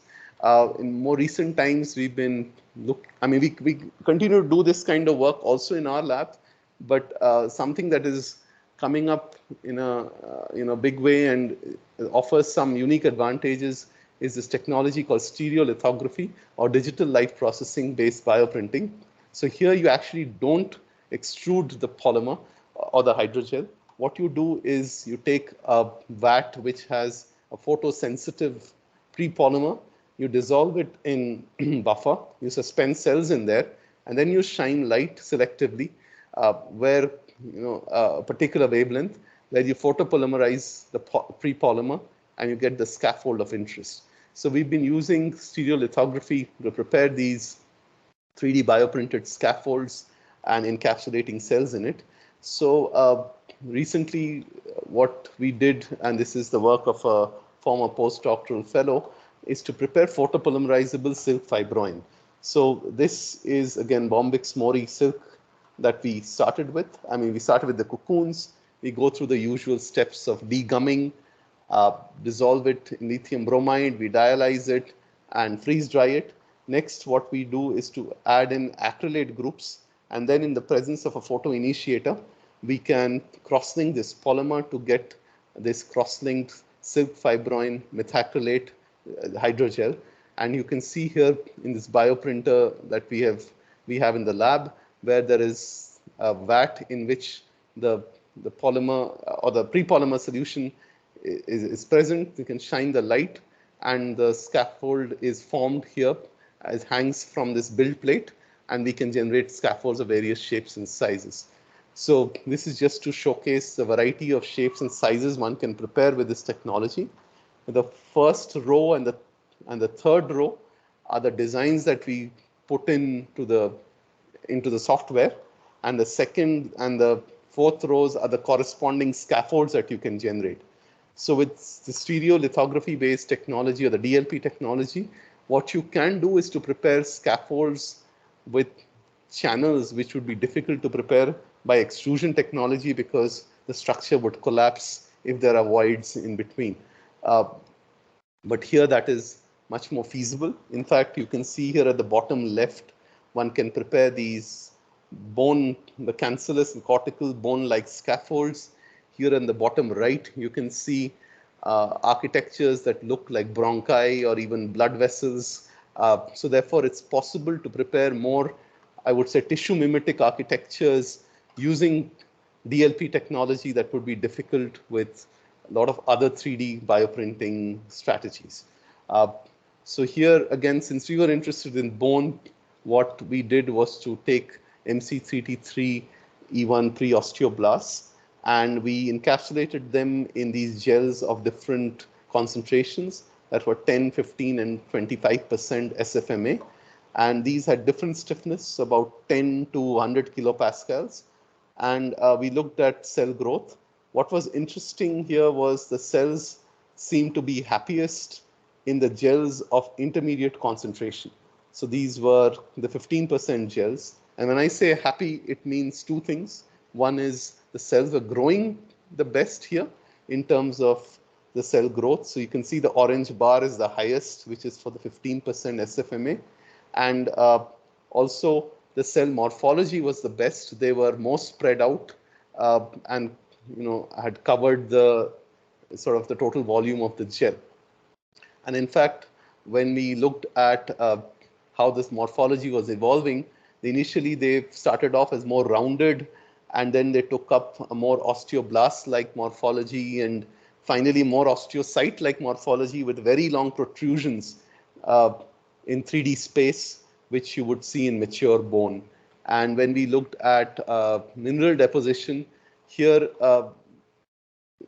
In more recent times, we've been we continue to do this kind of work also in our lab, but something that is coming up in a big way and offers some unique advantages is this technology called stereolithography, or digital light processing based bioprinting. So here you actually don't extrude the polymer or the hydrogel. What you do is you take a vat which has a photosensitive pre-polymer, you dissolve it in buffer, you suspend cells in there, and then you shine light selectively where a particular wavelength, where you photopolymerize the pre-polymer and you get the scaffold of interest. So we've been using stereolithography to prepare these 3D bioprinted scaffolds and encapsulating cells in it. So recently, what we did, and this is the work of a former postdoctoral fellow, is to prepare photopolymerizable silk fibroin. So this is again Bombyx mori silk that we started with. I mean, we started with the cocoons. We go through the usual steps of degumming, dissolve it in lithium bromide, we dialyze it and freeze dry it. Next, what we do is to add in acrylate groups, and then in the presence of a photoinitiator, we can cross-link this polymer to get this cross-linked silk fibroin methacrylate hydrogel. And you can see here in this bioprinter that we have in the lab, where there is a vat in which the polymer or the pre-polymer solution is present. You can shine the light, and the scaffold is formed here as hangs from this build plate, and we can generate scaffolds of various shapes and sizes. So this is just to showcase the variety of shapes and sizes one can prepare with this technology. The first row and the third row are the designs that we put into the software, and the second and the fourth rows are the corresponding scaffolds that you can generate. So with the stereolithography based technology or the DLP technology, what you can do is to prepare scaffolds with channels which would be difficult to prepare by extrusion technology, because the structure would collapse if there are voids in between. But here that is much more feasible. In fact, you can see here at the bottom left, one can prepare these bone, the cancellous and cortical bone-like scaffolds. Here in the bottom right, you can see architectures that look like bronchi or even blood vessels. So therefore, it's possible to prepare more, I would say, tissue mimetic architectures using DLP technology that would be difficult with a lot of other 3D bioprinting strategies. So here again, since we were interested in bone, what we did was to take MC3T3 E1 pre-osteoblasts, and we encapsulated them in these gels of different concentrations that were 10, 15, and 25% SFMA. And these had different stiffness, about 10 to 100 kilopascals. And we looked at cell growth. What was interesting here was the cells seemed to be happiest in the gels of intermediate concentration. So these were the 15% gels. And when I say happy, it means two things. One is the cells were growing the best here in terms of the cell growth. So you can see the orange bar is the highest, which is for the 15% SFMA. And also the cell morphology was the best. They were most spread out and had covered the sort of the total volume of the gel. And in fact, when we looked at how this morphology was evolving, initially they started off as more rounded, and then they took up a more osteoblast-like morphology, and finally more osteocyte-like morphology with very long protrusions in 3D space, which you would see in mature bone. And when we looked at mineral deposition, here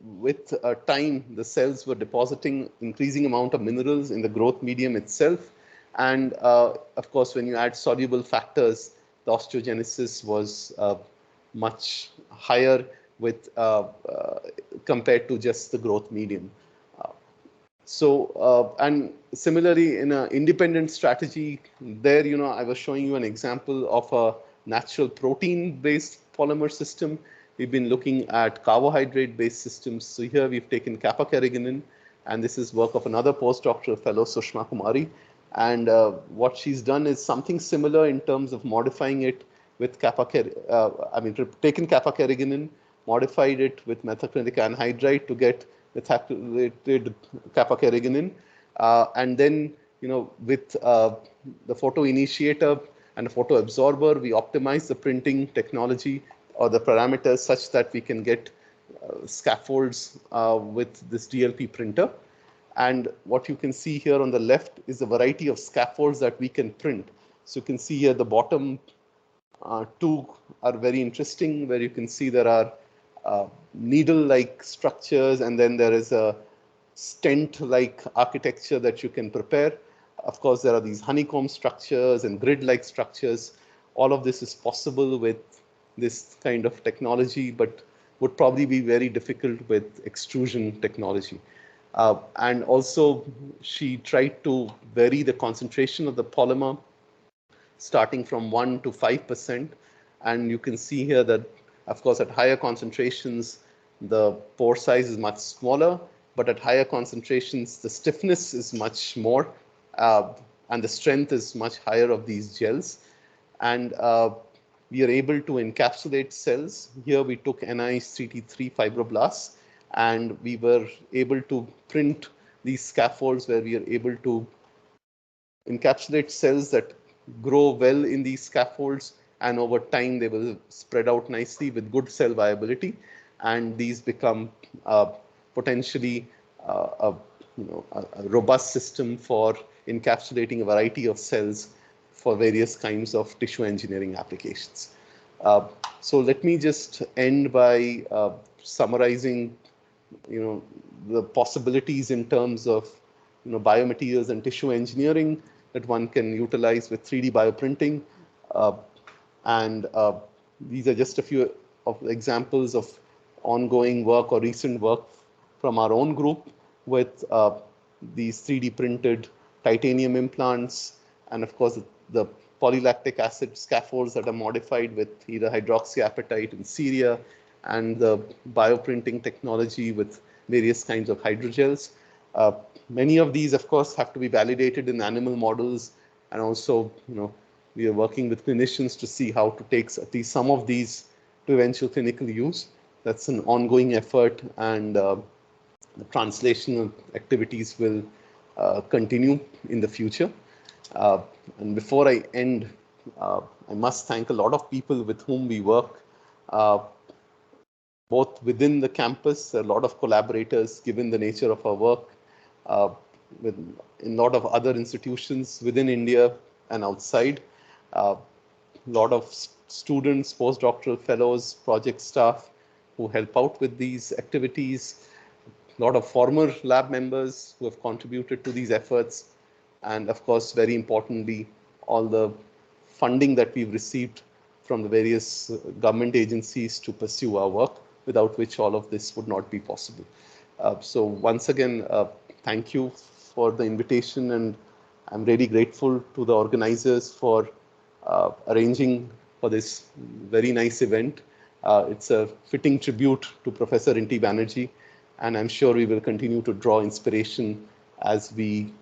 with time, the cells were depositing increasing amount of minerals in the growth medium itself. And of course, when you add soluble factors, the osteogenesis was much higher with compared to just the growth medium. And similarly, in an independent strategy, there, I was showing you an example of a natural protein-based polymer system. We've been looking at carbohydrate-based systems. So here we've taken kappa-carrageenan, and this is work of another postdoctoral fellow, Sushma Kumari. And what she's done is something similar in terms of modifying it with taken kappa-carrageenan, modified it with methacrylic anhydride to get methacrylated kappa-carrageenan, and then with the photoinitiator and a photoabsorber, we optimize the printing technology or the parameters such that we can get scaffolds with this DLP printer. And what you can see here on the left is a variety of scaffolds that we can print. So you can see here the bottom two are very interesting, where you can see there are needle-like structures, and then there is a stent-like architecture that you can prepare. Of course, there are these honeycomb structures and grid-like structures. All of this is possible with this kind of technology, but would probably be very difficult with extrusion technology. And also, she tried to vary the concentration of the polymer starting from 1 to 5%. And you can see here that, of course, at higher concentrations, the pore size is much smaller, but at higher concentrations, the stiffness is much more, and the strength is much higher of these gels. And we are able to encapsulate cells. Here we took NIH3T3 fibroblasts, and we were able to print these scaffolds where we are able to encapsulate cells that grow well in these scaffolds, and over time they will spread out nicely with good cell viability, and these become potentially a robust system for encapsulating a variety of cells for various kinds of tissue engineering applications. So let me just end by summarizing the possibilities in terms of biomaterials and tissue engineering that one can utilize with 3D bioprinting. And these are just a few of examples of ongoing work or recent work from our own group with these 3D printed titanium implants, and of course the polylactic acid scaffolds that are modified with either hydroxyapatite in Syria, and the bioprinting technology with various kinds of hydrogels. Many of these, of course, have to be validated in animal models, and also, we are working with clinicians to see how to take at least some of these to eventual clinical use. That's an ongoing effort, and the translational activities will continue in the future. And before I end, I must thank a lot of people with whom we work, both within the campus, a lot of collaborators, given the nature of our work, with a lot of other institutions within India and outside. A lot of students, postdoctoral fellows, project staff who help out with these activities. A lot of former lab members who have contributed to these efforts. And of course, very importantly, all the funding that we've received from the various government agencies to pursue our work, without which all of this would not be possible. So once again, thank you for the invitation, and I'm really grateful to the organizers for arranging for this very nice event. It's a fitting tribute to Professor Inti Banerjee, and I'm sure we will continue to draw inspiration as we,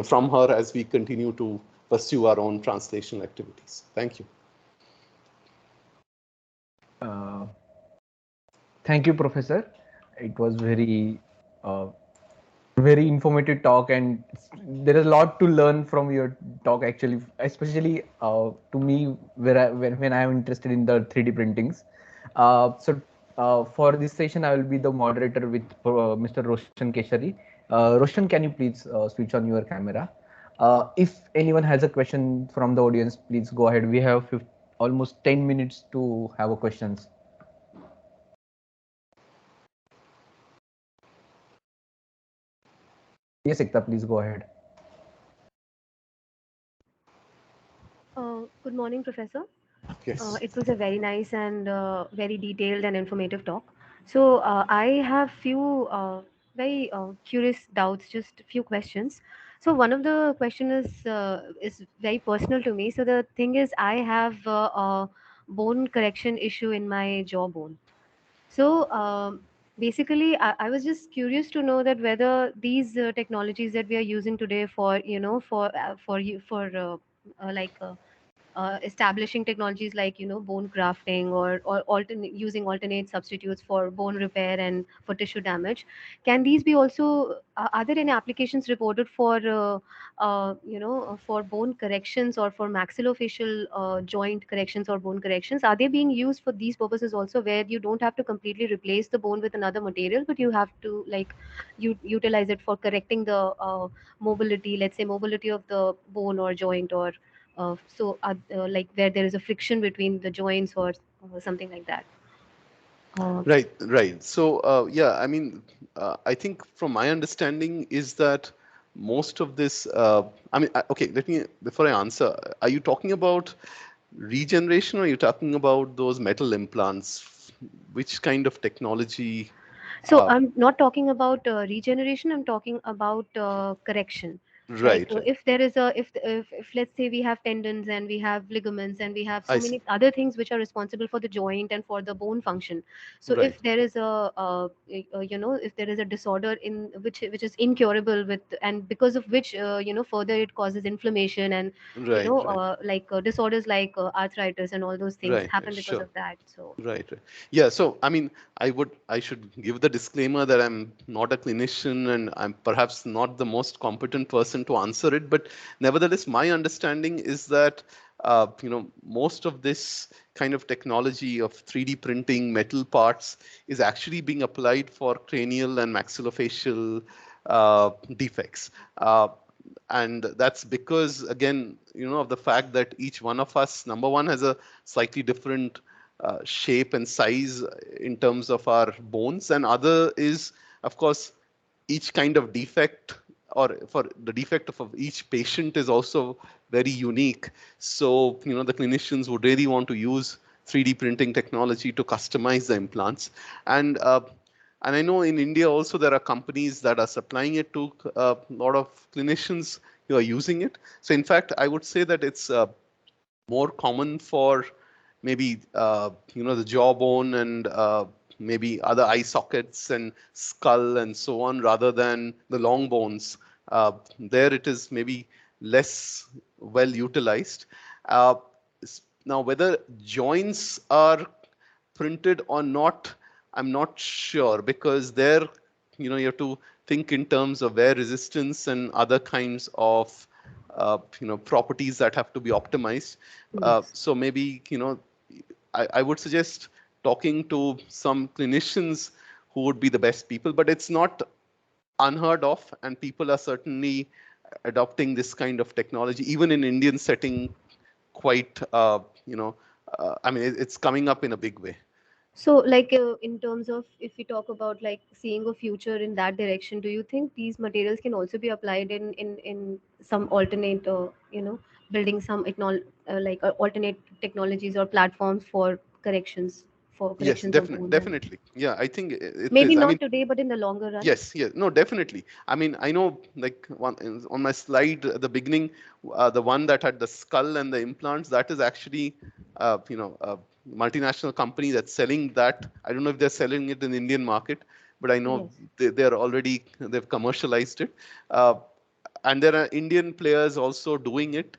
from her as we continue to pursue our own translational activities. Thank you. Thank you, Professor. It was very informative talk, and there is a lot to learn from your talk, actually, especially to me, when I am interested in the 3D printings. For this session, I will be the moderator with Mr. Roshan Keshari. Roshan, can you please switch on your camera? If anyone has a question from the audience, please go ahead. We have almost 10 minutes to have a questions. Yes, Ekta, please go ahead. Good morning, Professor. Yes. It was a very nice and very detailed and informative talk. So I have few very curious doubts, just a few questions. So one of the question is very personal to me. So the thing is, I have a bone correction issue in my jawbone. So basically, I was just curious to know that whether these technologies that we are using today for establishing technologies like bone grafting or using alternate substitutes for bone repair and for tissue damage, can these be also are there any applications reported for for bone corrections or for maxillofacial joint corrections or bone corrections? Are they being used for these purposes also, where you don't have to completely replace the bone with another material, but you have to you utilize it for correcting the mobility, let's say mobility of the bone or joint, or like where there is a friction between the joints or something like that. Right. So, yeah, I mean, I think from my understanding is that most of this, okay, before I answer, are you talking about regeneration, or are you talking about those metal implants which kind of technology? So I'm not talking about regeneration. I'm talking about correction. Like Right, right. if there is a if let's say we have tendons and we have ligaments and we have I so see. many other things which are responsible for the joint and for the bone function. So Right, if there is if there is a disorder in which is incurable with, and because of which further it causes inflammation and right, right, disorders like arthritis and all those things right, happen right. because Sure. of that. So Right, right. Yeah, so I mean, I should give the disclaimer that I'm not a clinician and I'm perhaps not the most competent person to answer it, but nevertheless, my understanding is that most of this kind of technology of 3D printing metal parts is actually being applied for cranial and maxillofacial defects. And that's because, again, of the fact that each one of us, number one, has a slightly different shape and size in terms of our bones, and other is, of course, each kind of defect, or for the defect of each patient, is also very unique. So the clinicians would really want to use 3D printing technology to customize the implants. And uh, and I know in India also there are companies that are supplying it to a lot of clinicians who are using it. So in fact, I would say that it's more common for maybe the jawbone and maybe other eye sockets and skull and so on, rather than the long bones. There it is maybe less well utilized. Uh, Now, whether joints are printed or not, I'm not sure, because there, you have to think in terms of wear resistance and other kinds of properties that have to be optimized. yes. So maybe I would suggest talking to some clinicians who would be the best people, but it's not unheard of, and people are certainly adopting this kind of technology, even in Indian setting, quite, I mean, it's coming up in a big way. So, like in terms of if we talk about like seeing a future in that direction, do you think these materials can also be applied in some alternate, building some alternate technologies or platforms for Yes, corrections of bones and definitely. Yeah, I think it maybe is. I mean, not today, but in the longer run? yes, yes, no, definitely. I mean, I know, like on my slide at the beginning, the one that had the skull and the implants, that is actually, a multinational company that's selling that. I don't know if they're selling it in the Indian market, but I know Yes. they've commercialized it. Uh, and there are Indian players also doing it.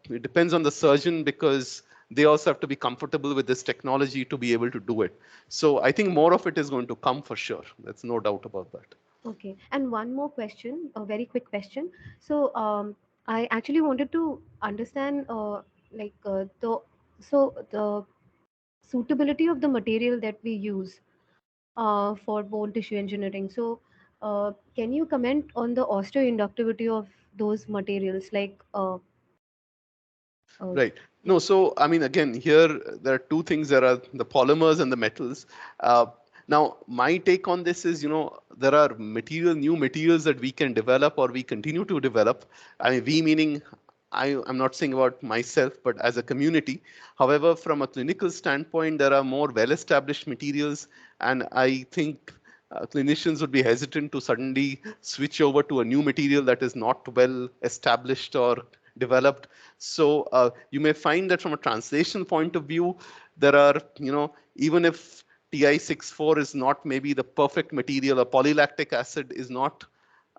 It depends on the surgeon, because they also have to be comfortable with this technology to be able to do it. So I think more of it is going to come for sure. There's no doubt about that. Okay. And one more question, a very quick question. So, I actually wanted to understand, like the suitability of the material that we use for bone tissue engineering. So, can you comment on the osteoinductivity of those materials? Right. Yeah. No, so I mean, again, here there are two things. There are the polymers and the metals. Uh, Now, my take on this is, there are new materials that we can develop, or we continue to develop. I mean, we meaning, I'm not saying about myself, but as a community. However, from a clinical standpoint, there are more well-established materials, and I think clinicians would be hesitant to suddenly switch over to a new material that is not well established or developed. So you may find that from a translation point of view, there are, even if Ti64 is not maybe the perfect material, or polylactic acid is not,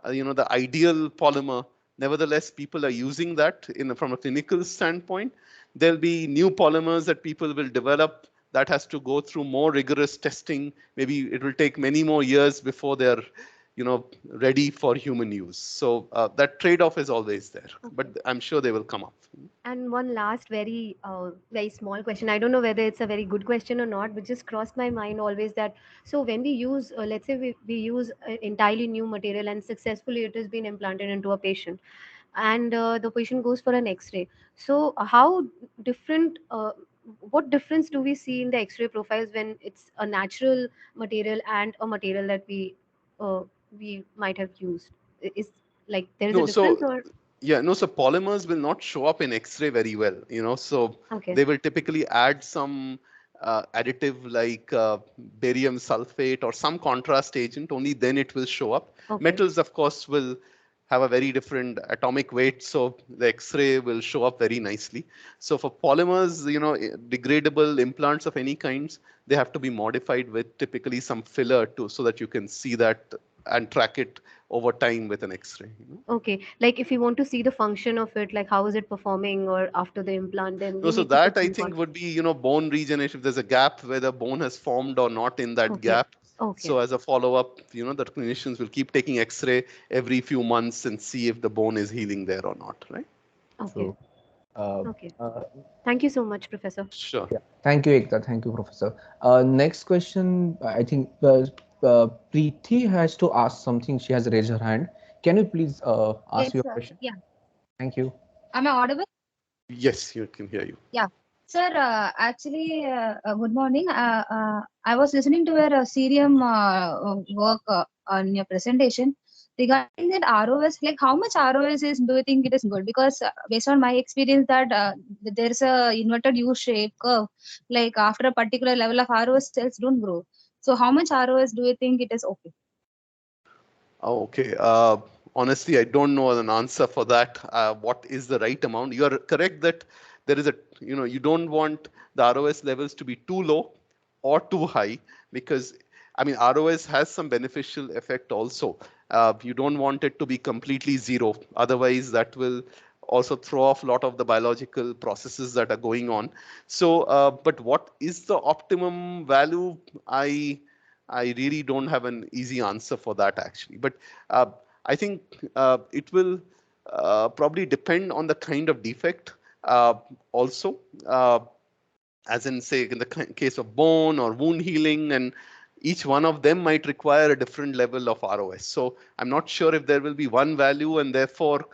the ideal polymer. Nevertheless, people are using that from a clinical standpoint. There'll be new polymers that people will develop that has to go through more rigorous testing. Maybe it will take many more years before they're, ready for human use. So that trade-off is always there, but Okay. I'm sure they will come up. And one last very small question. I don't know whether it's a very good question or not, but just crossed my mind always that so when we use, let's say we use entirely new material and successfully it has been implanted into a patient, and the patient goes for an X-ray. So how different? What difference do we see in the X-ray profiles when it's a natural material and a material that we might have used? Is like there is a No, difference so or yeah, no, so polymers will not show up in X-ray very well, so okay? they will typically add some additive like barium sulfate or some contrast agent, only then it will show up. Okay. Metals, of course, will have a very different atomic weight, so the X-ray will show up very nicely. So for polymers, degradable implants of any kinds, they have to be modified with typically some filler to so that you can see that and track it over time with an X-ray. Okay, like if you want to see the function of it, like how is it performing or after the implant, then No, we so need to that put I some think con. would be, bone regeneration. If there's a gap where the bone has formed or not in that Okay, gap. okay, So as a follow-up, the clinicians will keep taking X-ray every few months and see if the bone is healing there or not, right? okay, So, uh, okay. uh, Thank you so much, Professor. Sure. yeah, thank you, Ekta. Thank you, Professor. Next question, I think Preeti has to ask something. She has raised her hand. Can you please ask Yes, your sir. question? Yeah. Thank you. Am I audible? Yes, you can hear you. Yeah. Sir, actually, good morning. I was listening to your cerium work on your presentation regarding that ROS. Like, how much ROS is do you think it is good? Because based on my experience, that there's a inverted U-shape curve. Like after a particular level of ROS, cells don't grow. So, how much ROS do you think it is okay? Oh, okay. Honestly, I don't know an answer for that. What is the right amount? You are correct that there is you don't want the ROS levels to be too low or too high, because, I mean, ROS has some beneficial effect also. You don't want it to be completely zero. Otherwise, that will also throw off a lot of the biological processes that are going on. So, but what is the optimum value? I really don't have an easy answer for that, actually. But uh, I think it will probably depend on the kind of defect also. As in, say, in the case of bone or wound healing, and each one of them might require a different level of ROS. So I'm not sure if there will be one value and therefore,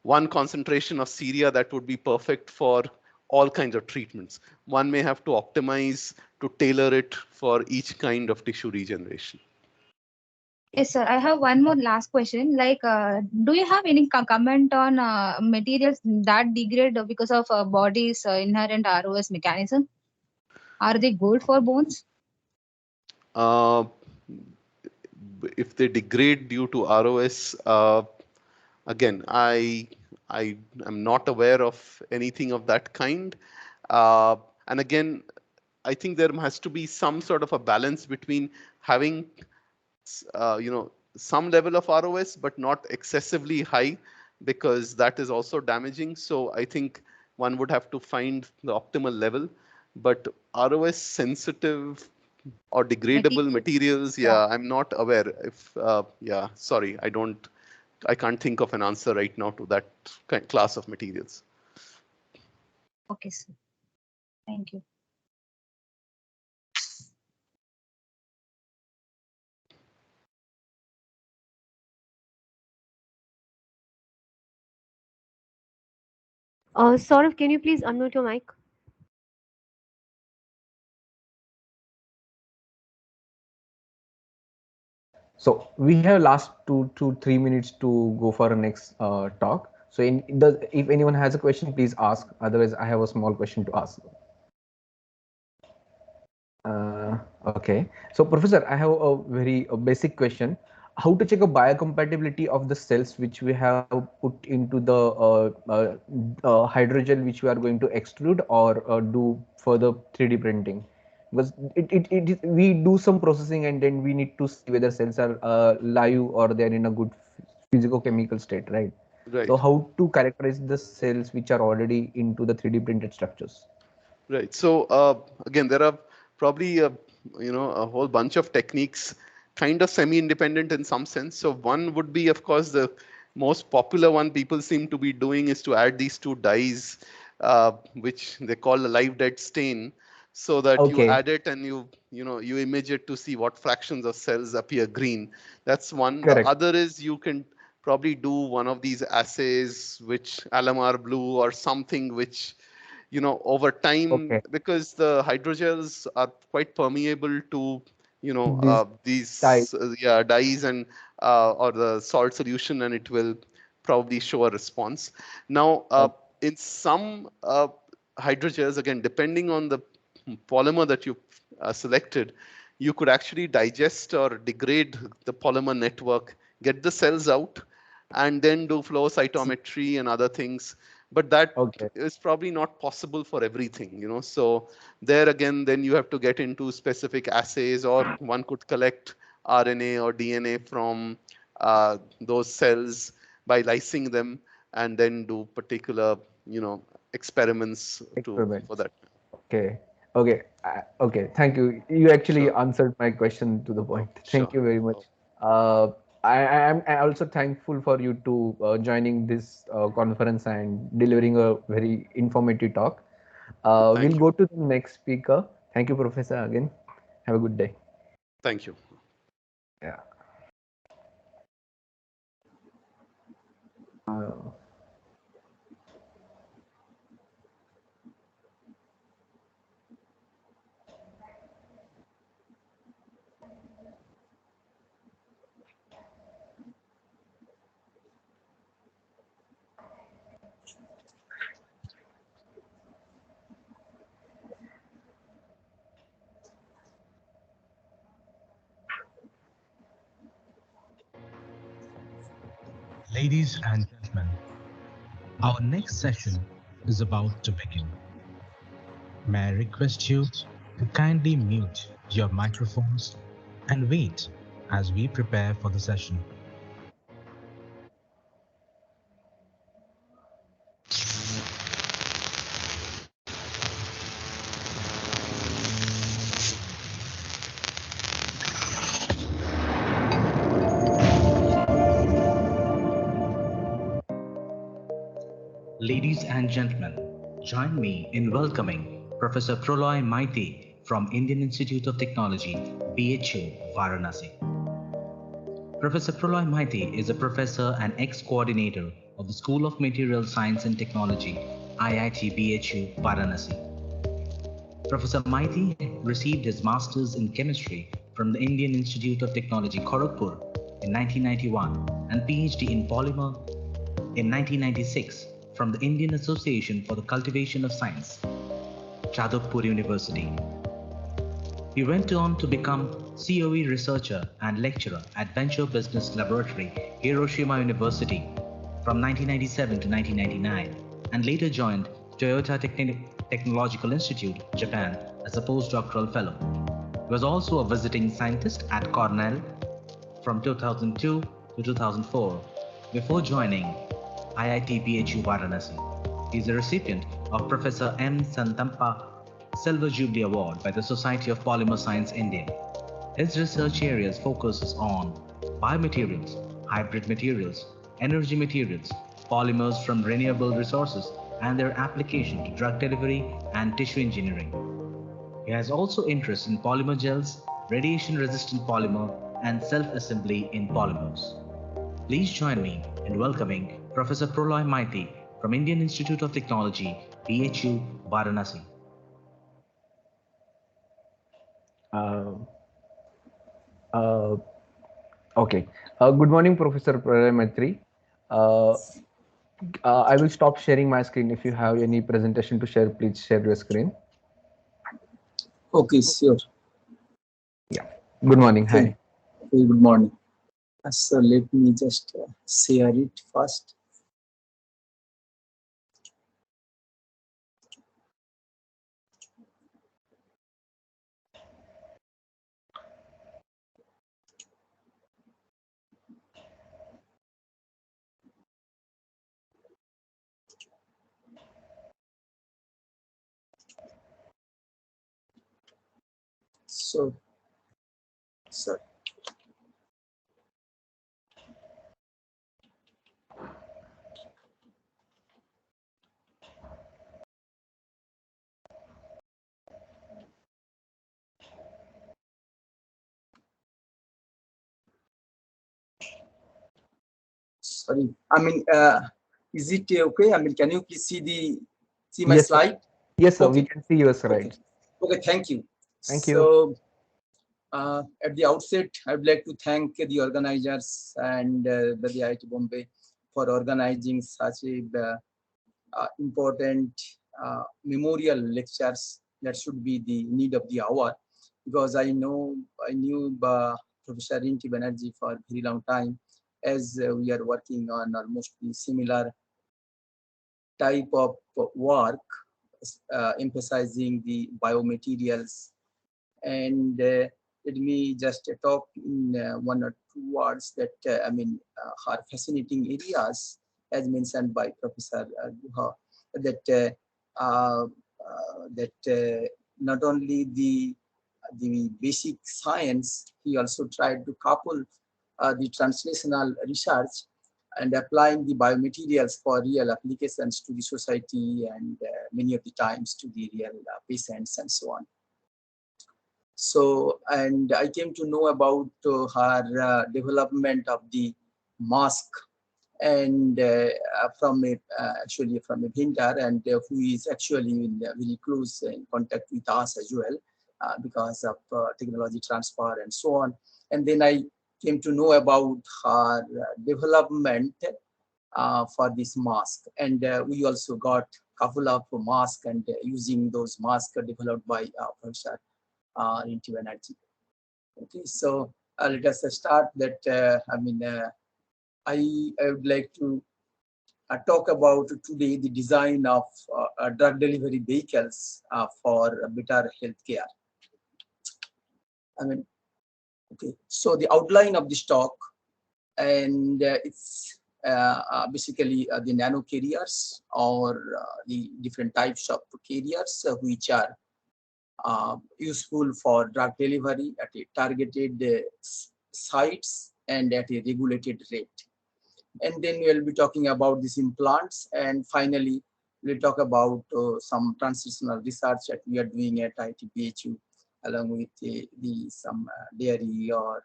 one concentration of Syria that would be perfect for all kinds of treatments. One may have to optimize to tailor it for each kind of tissue regeneration. Yes, sir. I have one more last question. Like, do you have any comment on materials that degrade because of body's inherent ROS mechanism? Are they good for bones? Uh, if they degrade due to ROS, again, I am not aware of anything of that kind. And again, I think there has to be some sort of a balance between having some level of ROS, but not excessively high, because that is also damaging. So I think one would have to find the optimal level. But ROS sensitive or degradable Materials? materials, Yeah. yeah, I'm not aware. If yeah, sorry, I can't think of an answer right now to that class of materials. Okay, sir. Thank you. Saurav, can you please unmute your mic? So we have last 2 to 3 minutes to go for a next talk. So if anyone has a question, please ask. Otherwise, I have a small question to ask. Okay. So Professor, I have a very basic question. How to check a biocompatibility of the cells which we have put into the hydrogel which we are going to extrude or do further 3D printing? Because we do some processing and then we need to see whether cells are live or they are in a good physicochemical state, right? So Right. how to characterize the cells which are already into the 3D printed structures? Right. So again, there are probably a whole bunch of techniques, kind of semi-independent in some sense. So one would be, of course, the most popular one people seem to be doing is to add these two dyes, which they call a live dead stain, so that you Okay, add it and you image it to see what fractions of cells appear green. That's one. The correct. other is you can probably do one of these assays, which Alamar Blue or something, which over time, Okay. because the hydrogels are quite permeable to This type. these yeah, dyes and or the salt solution, and it will probably show a response. Now in some hydrogels, again, depending on the polymer that you selected, you could actually digest or degrade the polymer network, get the cells out, and then do flow cytometry and other things. But that Okay. is probably not possible for everything, So there again, then you have to get into specific assays, or one could collect RNA or DNA from those cells by lysing them, and then do particular, experiments for Experiments. that. Okay. Okay. Okay. Thank you. You actually Sure, answered my question to the point. Thank sure. you very much. Uh, I am also thankful for you to joining this conference and delivering a very informative talk. We'll Thank you. go to the next speaker. Thank you, Professor, again. Have a good day. Thank you. Yeah. Uh, Ladies and gentlemen, our next session is about to begin. May I request you to kindly mute your microphones and wait as we prepare for the session. Ladies and gentlemen, join me in welcoming Professor Pralay Maiti from Indian Institute of Technology, BHU, Varanasi. Professor Pralay Maiti is a professor and ex-coordinator of the School of Material Science and Technology, IIT BHU, Varanasi. Professor Maiti received his master's in chemistry from the Indian Institute of Technology, Kharagpur in 1991 and PhD in polymer in 1996 from the Indian Association for the Cultivation of Science, Jadavpur University. He went on to become COE researcher and lecturer at Venture Business Laboratory, Hiroshima University from 1997 to 1999, and later joined Toyota Technological Institute, Japan, as a postdoctoral fellow. He was also a visiting scientist at Cornell from 2002 to 2004 before joining IIT BHU Varanasi. He is a recipient of Professor M. Santampa Silver Jubilee Award by the Society of Polymer Science India. His research areas focuses on biomaterials, hybrid materials, energy materials, polymers from renewable resources, and their application to drug delivery and tissue engineering. He has also interest in polymer gels, radiation-resistant polymer, and self-assembly in polymers. Please join me in welcoming Professor Pralay Maiti from Indian Institute of Technology, BHU, Varanasi. uh, uh, okay. Good morning, Professor Pralay Maitri. I will stop sharing my screen. If you have any presentation to share, please share your screen. Okay, sure. Yeah. Good morning. Okay. Hi. Okay, good morning. So let me just share it first. So, sorry. Sorry. I mean, is it okay? I mean, can you please see my Yes, sir. slide? Yes, sir. Okay. We can see your Okay. slides. Okay. Thank you. Thank you. So, at the outset, I would like to thank the organizers and the IIT Bombay for organizing such a important memorial lectures that should be the need of the hour, because I knew Professor Rinki Banerjee for a very long time, as we are working on almost the similar type of work, emphasizing the biomaterials. And let me just talk in one or two words that are fascinating areas, as mentioned by Professor Guha, that not only the basic science, he also tried to couple the translational research and applying the biomaterials for real applications to the society, and many of the times to the real patients and so on. So, and I came to know about her development of the mask, and actually from a vendor, and who is actually in very close in contact with us as well, because of technology transfer and so on. And then I came to know about her development for this mask, and we also got a couple of masks, and using those masks developed by Professor Rinki Banerjee. Okay, so let us start that. I would like to talk about today the design of drug delivery vehicles for better healthcare. Okay, so the outline of this talk, and it's basically the nano carriers, or the different types of carriers which are useful for drug delivery at a targeted sites and at a regulated rate. And then we'll be talking about these implants, and finally we'll talk about some translational research that we are doing at ITPHU, along with some dairy or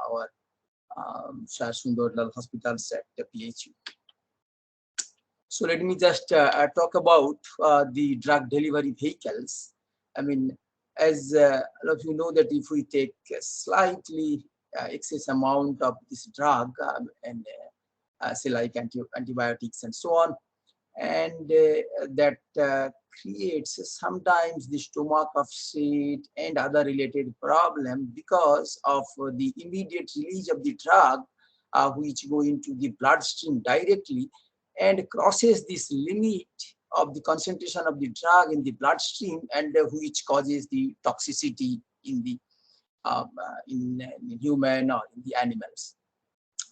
our Shah Sundarlal hospitals at the PHU. So let me just talk about the drug delivery vehicles. As all of you know, that if we take a slightly excess amount of this drug, and say like antibiotics and so on, and that creates sometimes the stomach upset and other related problem because of the immediate release of the drug, which go into the bloodstream directly and crosses this limit of the concentration of the drug in the bloodstream, and which causes the toxicity in the in human or in the animals.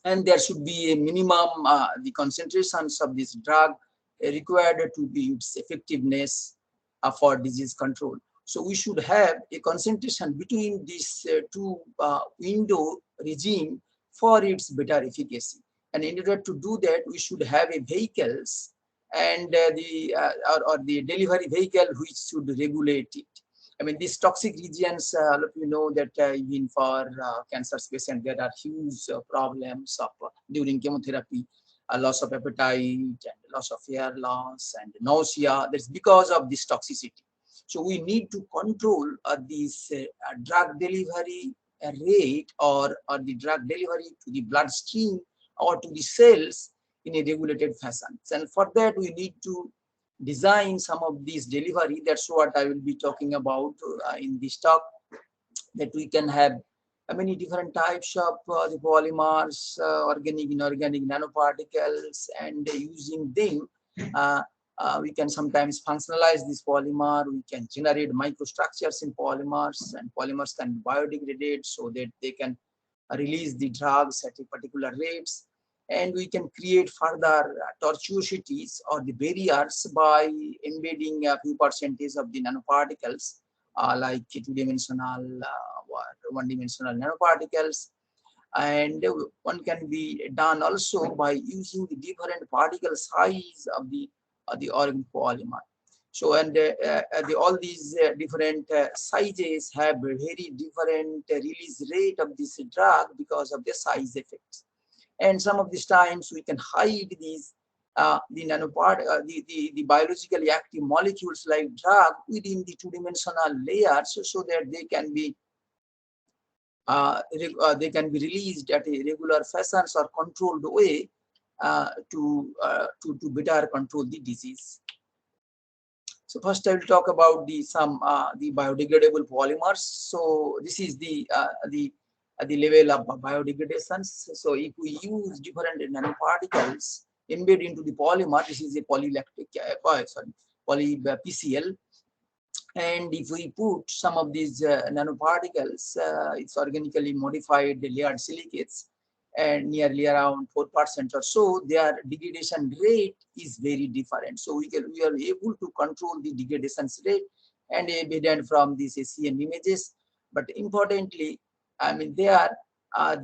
And there should be a minimum the concentrations of this drug required to be its effectiveness for disease control. So we should have a concentration between these two window regime for its better efficacy. And in order to do that, we should have a vehicles and or the delivery vehicle which should regulate it. These toxic regions, you know that even for cancer patients, there are huge problems of during chemotherapy, loss of appetite and loss of hair loss and nausea. That's because of this toxicity. So we need to control this drug delivery rate, or the drug delivery to the bloodstream or to the cells in a regulated fashion. And for that, we need to design some of these delivery. That's what I will be talking about in this talk, that we can have many different types of the polymers, organic, inorganic nanoparticles, and using them, we can sometimes functionalize this polymer. We can generate microstructures in polymers, and polymers can be biodegraded so that they can release the drugs at a particular rates. And we can create further tortuosities or the barriers by embedding a few percentage of the nanoparticles, like two-dimensional or one-dimensional nanoparticles. And one can be done also by using the different particle size of the organic polymer. So, and all these different sizes have a very different release rate of this drug because of the size effects. And some of these times we can hide these the biologically active molecules like drug within the two-dimensional layers, so that they can be released at a regular fashion or controlled way to better control the disease. So first I will talk about the biodegradable polymers. So this is the level of biodegradation. So if we use different nanoparticles embed into the polymer, this is a polylactic, poly PCl. And if we put some of these nanoparticles, it's organically modified layered silicates, and nearly around 4% or so, their degradation rate is very different. So we are able to control the degradation rate and evident from these SEM images. But importantly, I mean, they are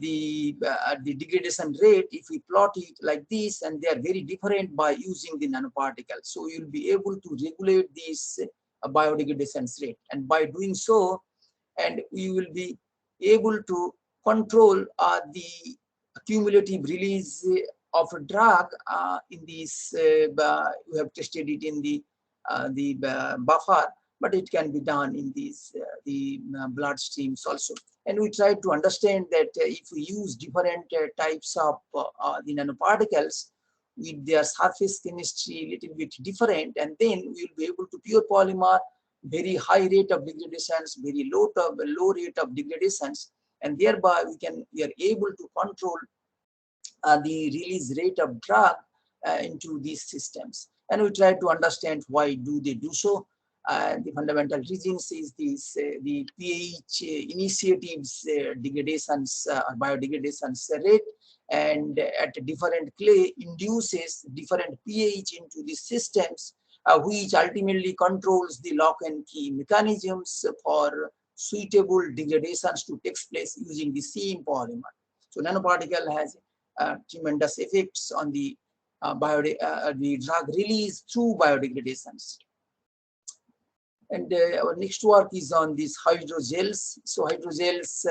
the degradation rate, if we plot it like this, and they are very different by using the nanoparticles. So you'll be able to regulate this biodegradation rate, and by doing so, and we will be able to control the cumulative release of a drug in this. We have tested it in the buffer, but it can be done in these the blood streams also. And we try to understand that if we use different types of the nanoparticles with their surface chemistry a little bit different, and then we will be able to pure polymer, very high rate of degradations, very low rate of degradations, and thereby we are able to control the release rate of drug into these systems. And we try to understand why do they do so. The fundamental reasons is this the pH initiatives degradations biodegradations rate, and at a different clay induces different pH into the systems, which ultimately controls the lock and key mechanisms for suitable degradations to take place using the same polymer. So nanoparticle has tremendous effects on the the drug release through biodegradations. And our next work is on these hydrogels. So hydrogels,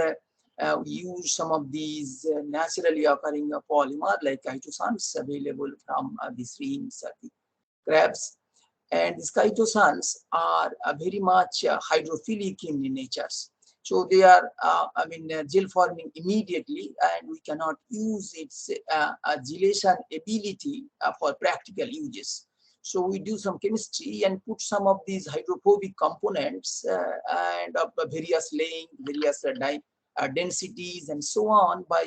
we use some of these naturally occurring polymer like chitosans available from the streams, the crabs. And these chitosans are very much hydrophilic in nature. So they are, gel forming immediately, and we cannot use its gelation ability for practical uses. So we do some chemistry and put some of these hydrophobic components and of various length, various densities, and so on by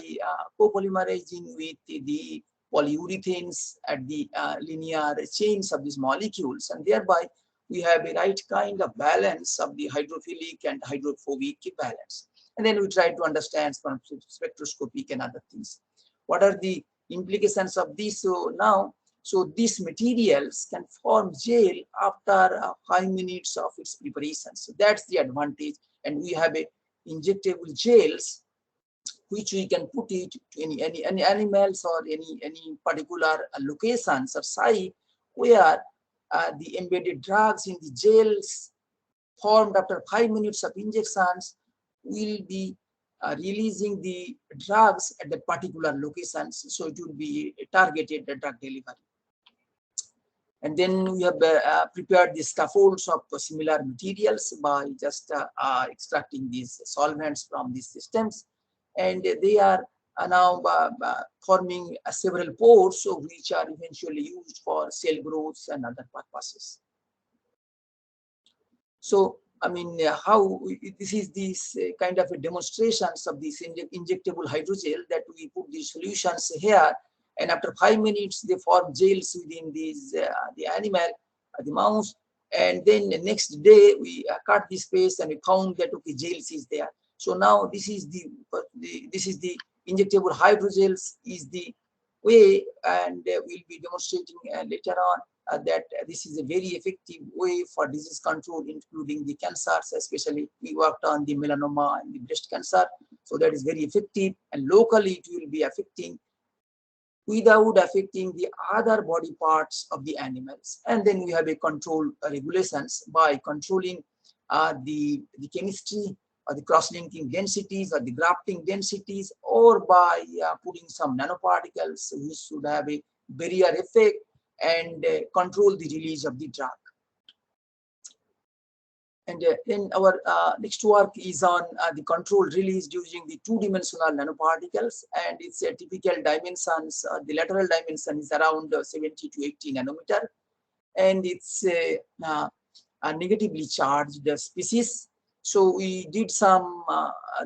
copolymerizing with the polyurethanes at the linear chains of these molecules, and thereby we have a right kind of balance of the hydrophilic and hydrophobic balance. And then we try to understand from spectroscopic and other things. What are the implications of this? So now, so these materials can form gel after 5 minutes of its preparation. So that's the advantage. And we have a injectable gels which we can put it to any animals or any particular locations or site where the embedded drugs in the gels formed after 5 minutes of injections will be releasing the drugs at the particular locations. So it will be a targeted drug delivery. And then we have prepared the scaffolds of similar materials by just extracting these solvents from these systems. And they are now forming several pores, so which are eventually used for cell growth and other purposes. So, I mean, this is this kind of a demonstrations of this injectable hydrogel that we put these solutions here, and after 5 minutes they form gels within these the animal, the mouse, and then the next day we cut this space and we found that okay, gels is there. So now this is the injectable hydrogels is the way, and we'll be demonstrating later on that this is a very effective way for disease control, including the cancers. Especially we worked on the melanoma and the breast cancer, so that is very effective, and locally it will be affecting without affecting the other body parts of the animals. And then we have a control regulations by controlling the chemistry or the cross-linking densities or the grafting densities, or by putting some nanoparticles which should have a barrier effect and control the release of the drug. And then our next work is on the control release using the two-dimensional nanoparticles, and its typical dimensions, the lateral dimension is around 70 to 80 nanometer, and its negatively charged species. So we did some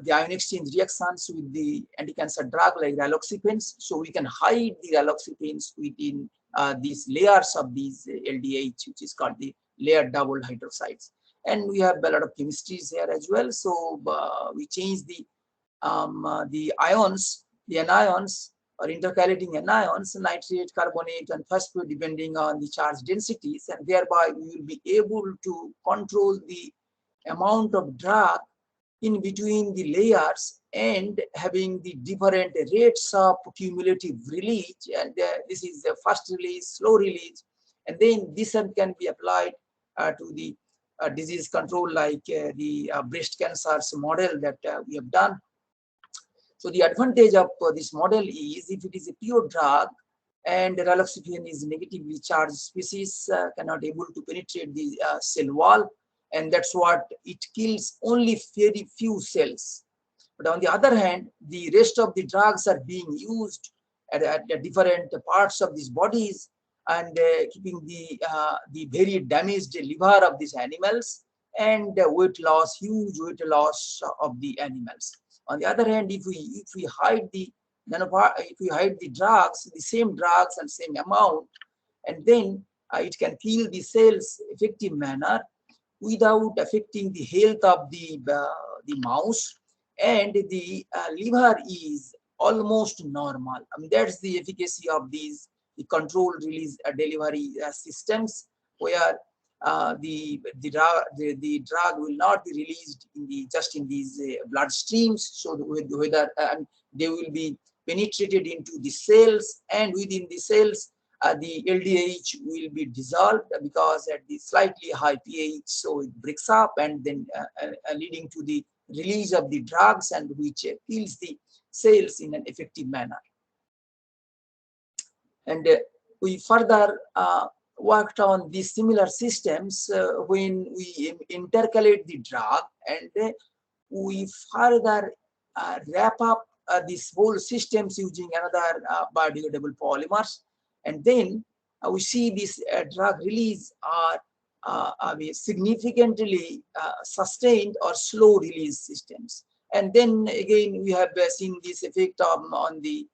the ion exchange reactions with the anti-cancer drug like raloxifenes. So we can hide the raloxifenes within these layers of these LDH, which is called the layered double hydroxides. And we have a lot of chemistries here as well. So we change the ions, the anions or intercalating anions, nitrate, carbonate, and phosphate, depending on the charge densities, and thereby we will be able to control the amount of drug in between the layers and having the different rates of cumulative release. And this is the first release, slow release, and then this one can be applied to the disease control, like the breast cancer's model that we have done. So the advantage of this model is, if it is a pure drug and raloxifene is negatively charged species, cannot able to penetrate the cell wall, and that's what it kills only very few cells. But on the other hand, the rest of the drugs are being used at different parts of these bodies, and keeping the very damaged liver of these animals, and weight loss, huge weight loss of the animals. On the other hand, if we hide the drugs, the same drugs and same amount, and then it can kill the cells effective manner without affecting the health of the mouse, and the liver is almost normal. I mean, that's the efficacy of these the controlled release delivery systems, where the drug will not be released in just in these blood streams. So whether they will be penetrated into the cells, and within the cells the LDH will be dissolved, because at the slightly high pH, so it breaks up, and then leading to the release of the drugs, and which kills the cells in an effective manner. And we further worked on these similar systems when we intercalate the drug, and we further wrap up these whole systems using another biodegradable polymers, and then we see this drug release are significantly sustained or slow release systems. And then again, we have seen this effect on the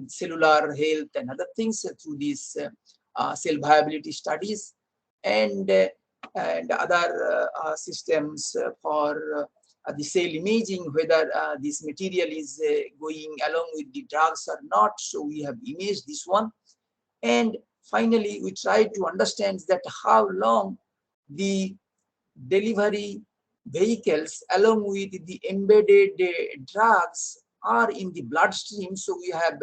cellular health and other things through these cell viability studies, and other systems for the cell imaging, whether this material is going along with the drugs or not. So we have imaged this one. And finally, we tried to understand that how long the delivery vehicles along with the embedded drugs are in the bloodstream. So we have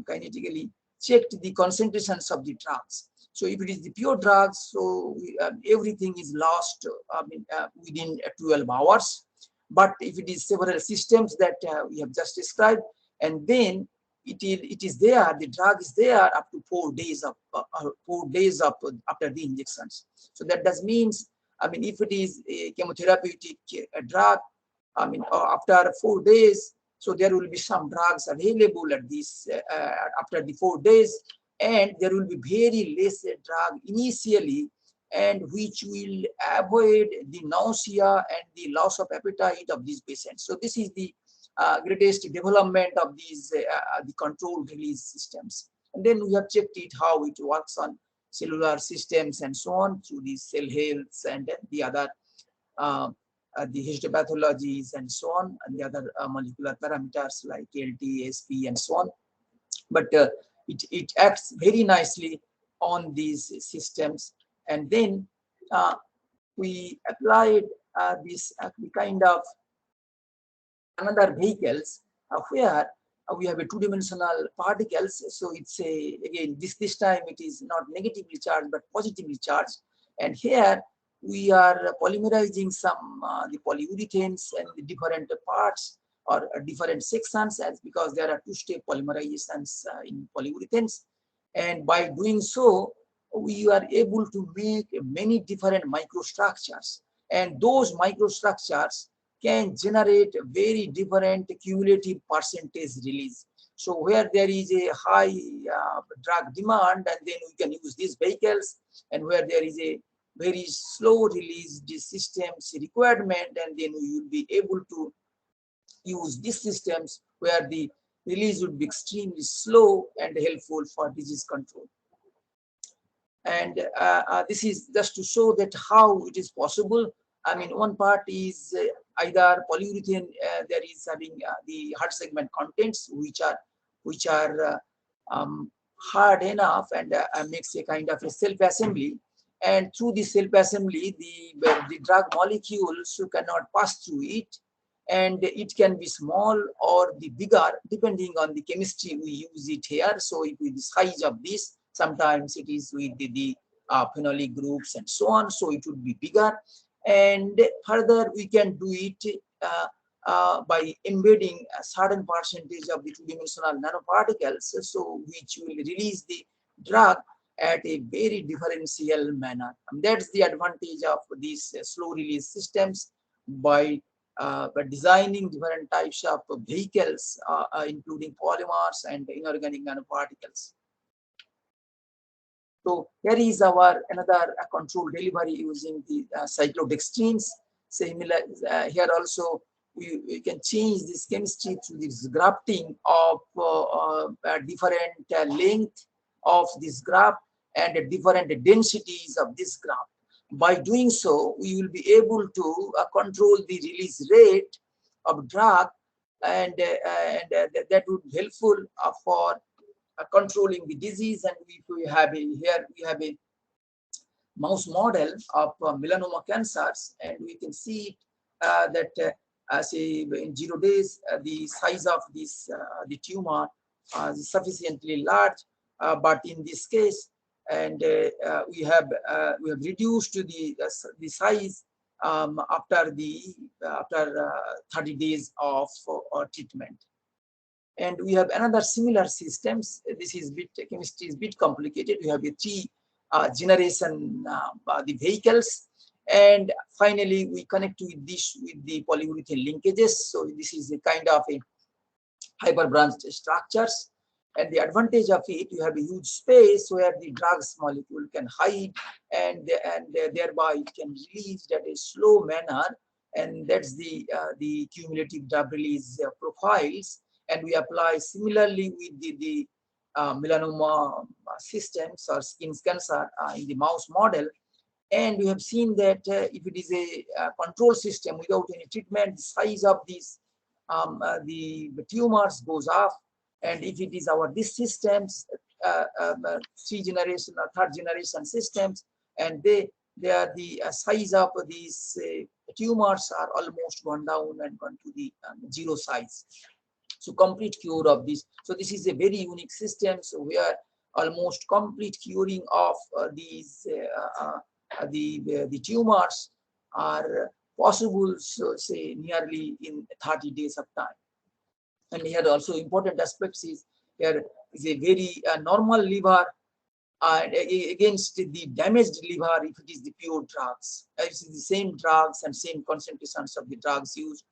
kinetically checked the concentrations of the drugs. So if it is the pure drugs, so everything is lost within 12 hours. But if it is several systems that we have just described, and then it is there, the drug is there up to 4 days after the injections. So that does means, if it is a chemotherapeutic drug, after 4 days, so there will be some drugs available at this after the 4 days, and there will be very less drug initially, and which will avoid the nausea and the loss of appetite of these patients. So this is the greatest development of these the controlled release systems. And then we have checked it how it works on cellular systems and so on through the cell health and the other the histopathologies and so on, and the other molecular parameters like LT, SP, and so on. But it acts very nicely on these systems. And then we applied this kind of another vehicles where we have a two-dimensional particles. So it's again this time it is not negatively charged but positively charged, and here we are polymerizing some the polyurethanes and the different parts or different sections, as because there are two-step polymerizations in polyurethanes, and by doing so we are able to make many different microstructures, and those microstructures can generate very different cumulative percentage release. So where there is a high drug demand, and then we can use these vehicles, and where there is a very slow release this systems requirement, and then we will be able to use these systems where the release would be extremely slow and helpful for disease control. And this is just to show that how it is possible. I mean, one part is either polyurethane there is having the hard segment contents which are hard enough and makes a kind of a self-assembly, and through the self-assembly the drug molecules cannot pass through it, and it can be small or the bigger depending on the chemistry we use it here. So if with the size of this, sometimes it is with the phenolic groups and so on, so it would be bigger. And further we can do it by embedding a certain percentage of the two-dimensional nanoparticles, so which will release the drug at a very differential manner. And that's the advantage of these slow release systems by designing different types of vehicles, including polymers and inorganic nanoparticles. So here is our another control delivery using the cyclodextrins. Similar here also we can change this chemistry through this grafting of different length of this graft and different densities of this graft. By doing so, we will be able to control the release rate of drug, and that would be helpful for controlling the disease. And if we have here we have a mouse model of melanoma cancers, and we can see that say in 0 days the size of this the tumor is sufficiently large, but in this case, and we have reduced the size after 30 days of treatment. And we have another similar systems. This is chemistry is bit complicated. We have a 3 generation the vehicles, and finally we connect with this with the polyurethane linkages. So this is a kind of a hyperbranched structures, and the advantage of it, you have a huge space where the drugs molecule can hide, and thereby it can release at a slow manner, and that's the cumulative drug release profiles. And we apply similarly with the melanoma systems or skin cancer in the mouse model. And we have seen that if it is a control system without any treatment, the size of these the tumors goes up. And if it is these systems, 3 generation or 3rd generation systems, and they are the size of these tumors are almost gone down and gone to the 0 size. So complete cure of this. So this is a very unique system. So we are almost complete curing of these the tumors are possible, so say nearly in 30 days of time. And here also important aspects is here is a very normal liver against the damaged liver if it is the pure drugs. It is the same drugs and same concentrations of the drugs used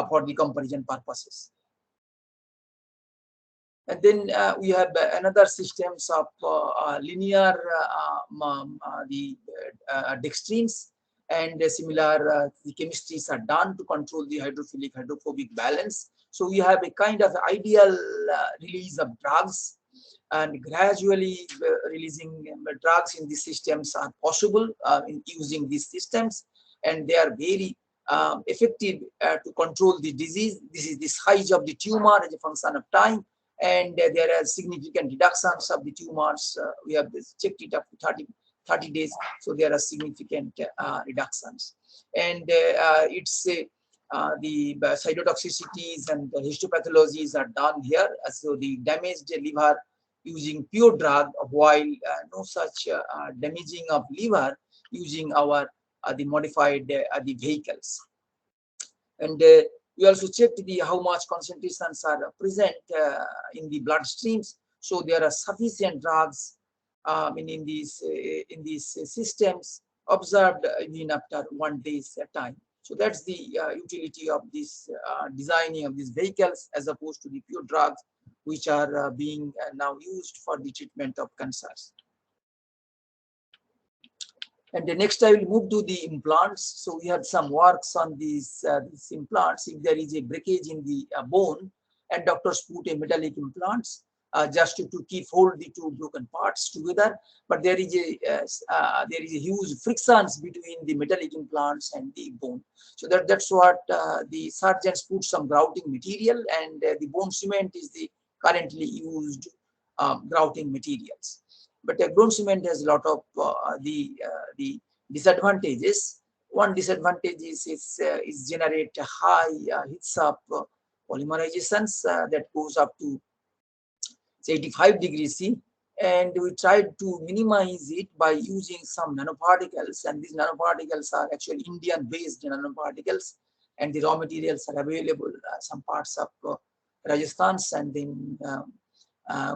for the comparison purposes. And then we have another systems of linear dextrins, and similar the chemistries are done to control the hydrophilic hydrophobic balance. So we have a kind of ideal release of drugs, and gradually releasing drugs in these systems are possible in using these systems, and they are very effective to control the disease. This is the size of the tumor as a function of time, and there are significant reductions of the tumors. We have checked it up to 30 days, so there are significant reductions. And it's the cytotoxicities and the histopathologies are done here. So the damaged liver using pure drug, while no such damaging of liver using our the modified the vehicles. And we also checked how much concentrations are present in the bloodstreams. So there are sufficient drugs in these systems observed even after 1 day's time. So that's the utility of this designing of these vehicles as opposed to the pure drugs, which are being now used for the treatment of cancers. And the next I will move to the implants. So we had some works on these implants. If there is a breakage in the bone, and doctors put a metallic implants just to keep hold the two broken parts together. But there is a huge frictions between the metallic implants and the bone. So that's what the surgeons put some grouting material, and the bone cement is the currently used grouting materials. But bone cement has a lot of the disadvantages. One disadvantage is generate high hits of polymerizations that goes up to 85 degrees C, and we tried to minimize it by using some nanoparticles, and these nanoparticles are actually Indian based nanoparticles, and the raw materials are available some parts of Rajasthan, and then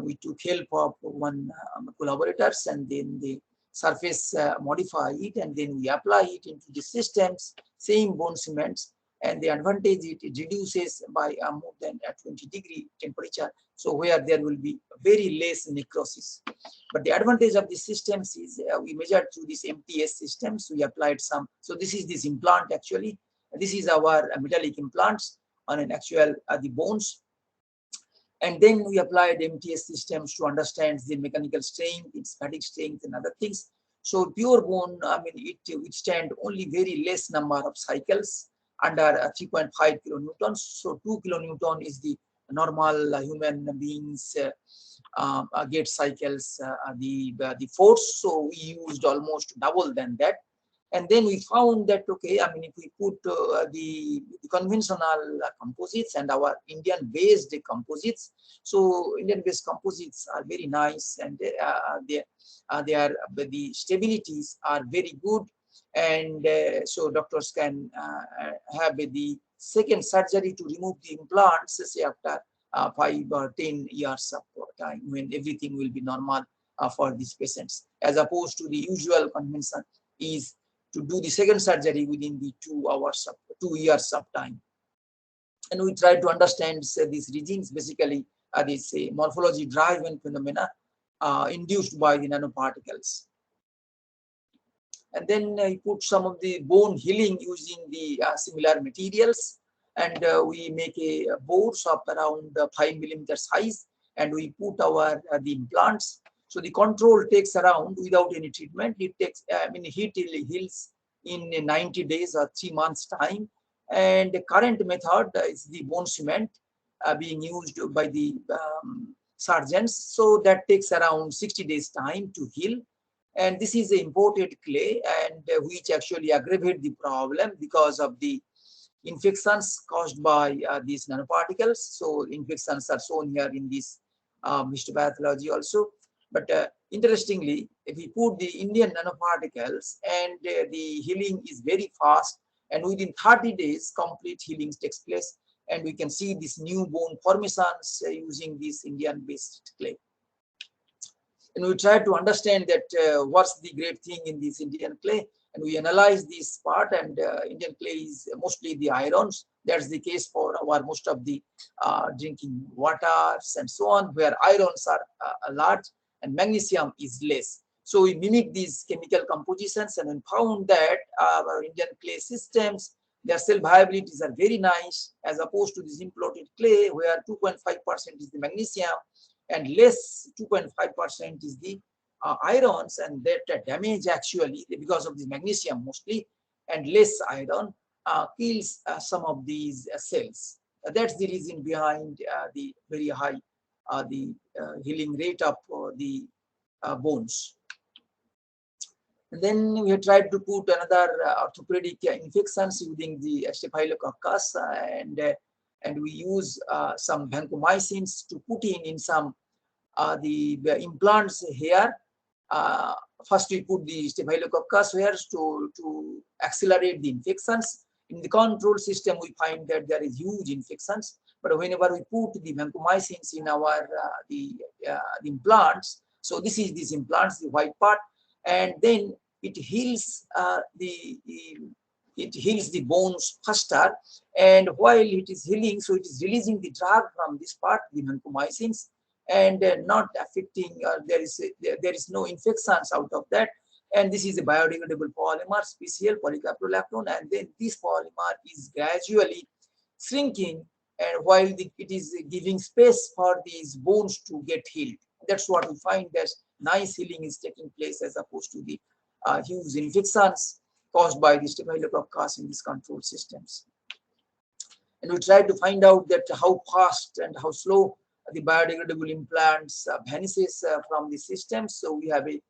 we took help of one collaborators, and then the surface modify it, and then we apply it into the systems, same bone cements, and the advantage it reduces by more than 20-degree temperature, so where there will be very less necrosis. But the advantage of these systems is we measured through this MTS systems, we applied some, so this is this implant actually, this is our metallic implants on an actual the bones. And then we applied MTS systems to understand the mechanical strength, its static strength, and other things. So pure bone, I mean, it withstand only very less number of cycles under 3.5 kilonewtons. So 2 kilonewton is the normal human beings get cycles the force. So we used almost double than that. And then we found that, okay, I mean, if we put the conventional composites and our Indian-based composites, so Indian-based composites are very nice, and the stabilities are very good, and so doctors can have the second surgery to remove the implants, say after 5 or 10 years of time, when everything will be normal for these patients, as opposed to the usual convention is to do the second surgery within the 2 years of time. And we try to understand these regimes, basically this morphology driven phenomena induced by the nanoparticles. And then we put some of the bone healing using the similar materials, and we make a boards of around 5 millimeter size, and we put our the implants. So the control takes around, without any treatment, it takes, I mean, it heals in 90 days or 3 months time. And the current method is the bone cement being used by the surgeons. So that takes around 60 days time to heal. And this is the imported clay, and which actually aggravate the problem because of the infections caused by these nanoparticles. So infections are shown here in this histopathology also. But interestingly, if we put the Indian nanoparticles, and the healing is very fast, and within 30 days, complete healing takes place, and we can see this new bone formations using this Indian-based clay. And we try to understand that what's the great thing in this Indian clay, and we analyze this part, and Indian clay is mostly the irons. That's the case for our most of the drinking waters and so on, where irons are large and magnesium is less. So we mimic these chemical compositions, and we found that our Indian clay systems, their cell viabilities are very nice, as opposed to this imported clay, where 2.5% is the magnesium and less 2.5% is the irons, and that damage actually, because of the magnesium mostly and less iron, kills some of these cells. That's the reason behind the very high the healing rate of the bones. And then we have tried to put another orthopedic infections using the staphylococcus, and we use some vancomycins to put in some the implants here. First we put the staphylococcus here to accelerate the infections. In the control system, we find that there is huge infections, but whenever we put the vancomycins in our the implants, so this is these implants, the white part, and then it heals the bones faster, and while it is healing, so it is releasing the drug from this part, the vancomycins, and not affecting. There is no infections out of that, And this is a biodegradable polymer, special polycaprolactone, and then this polymer is gradually shrinking, and while it is giving space for these bones to get healed. That's what we find, that nice healing is taking place as opposed to the huge infections caused by the staphylococcus in these control systems. And we try to find out that how fast and how slow the biodegradable implants vanishes from the system. So we have a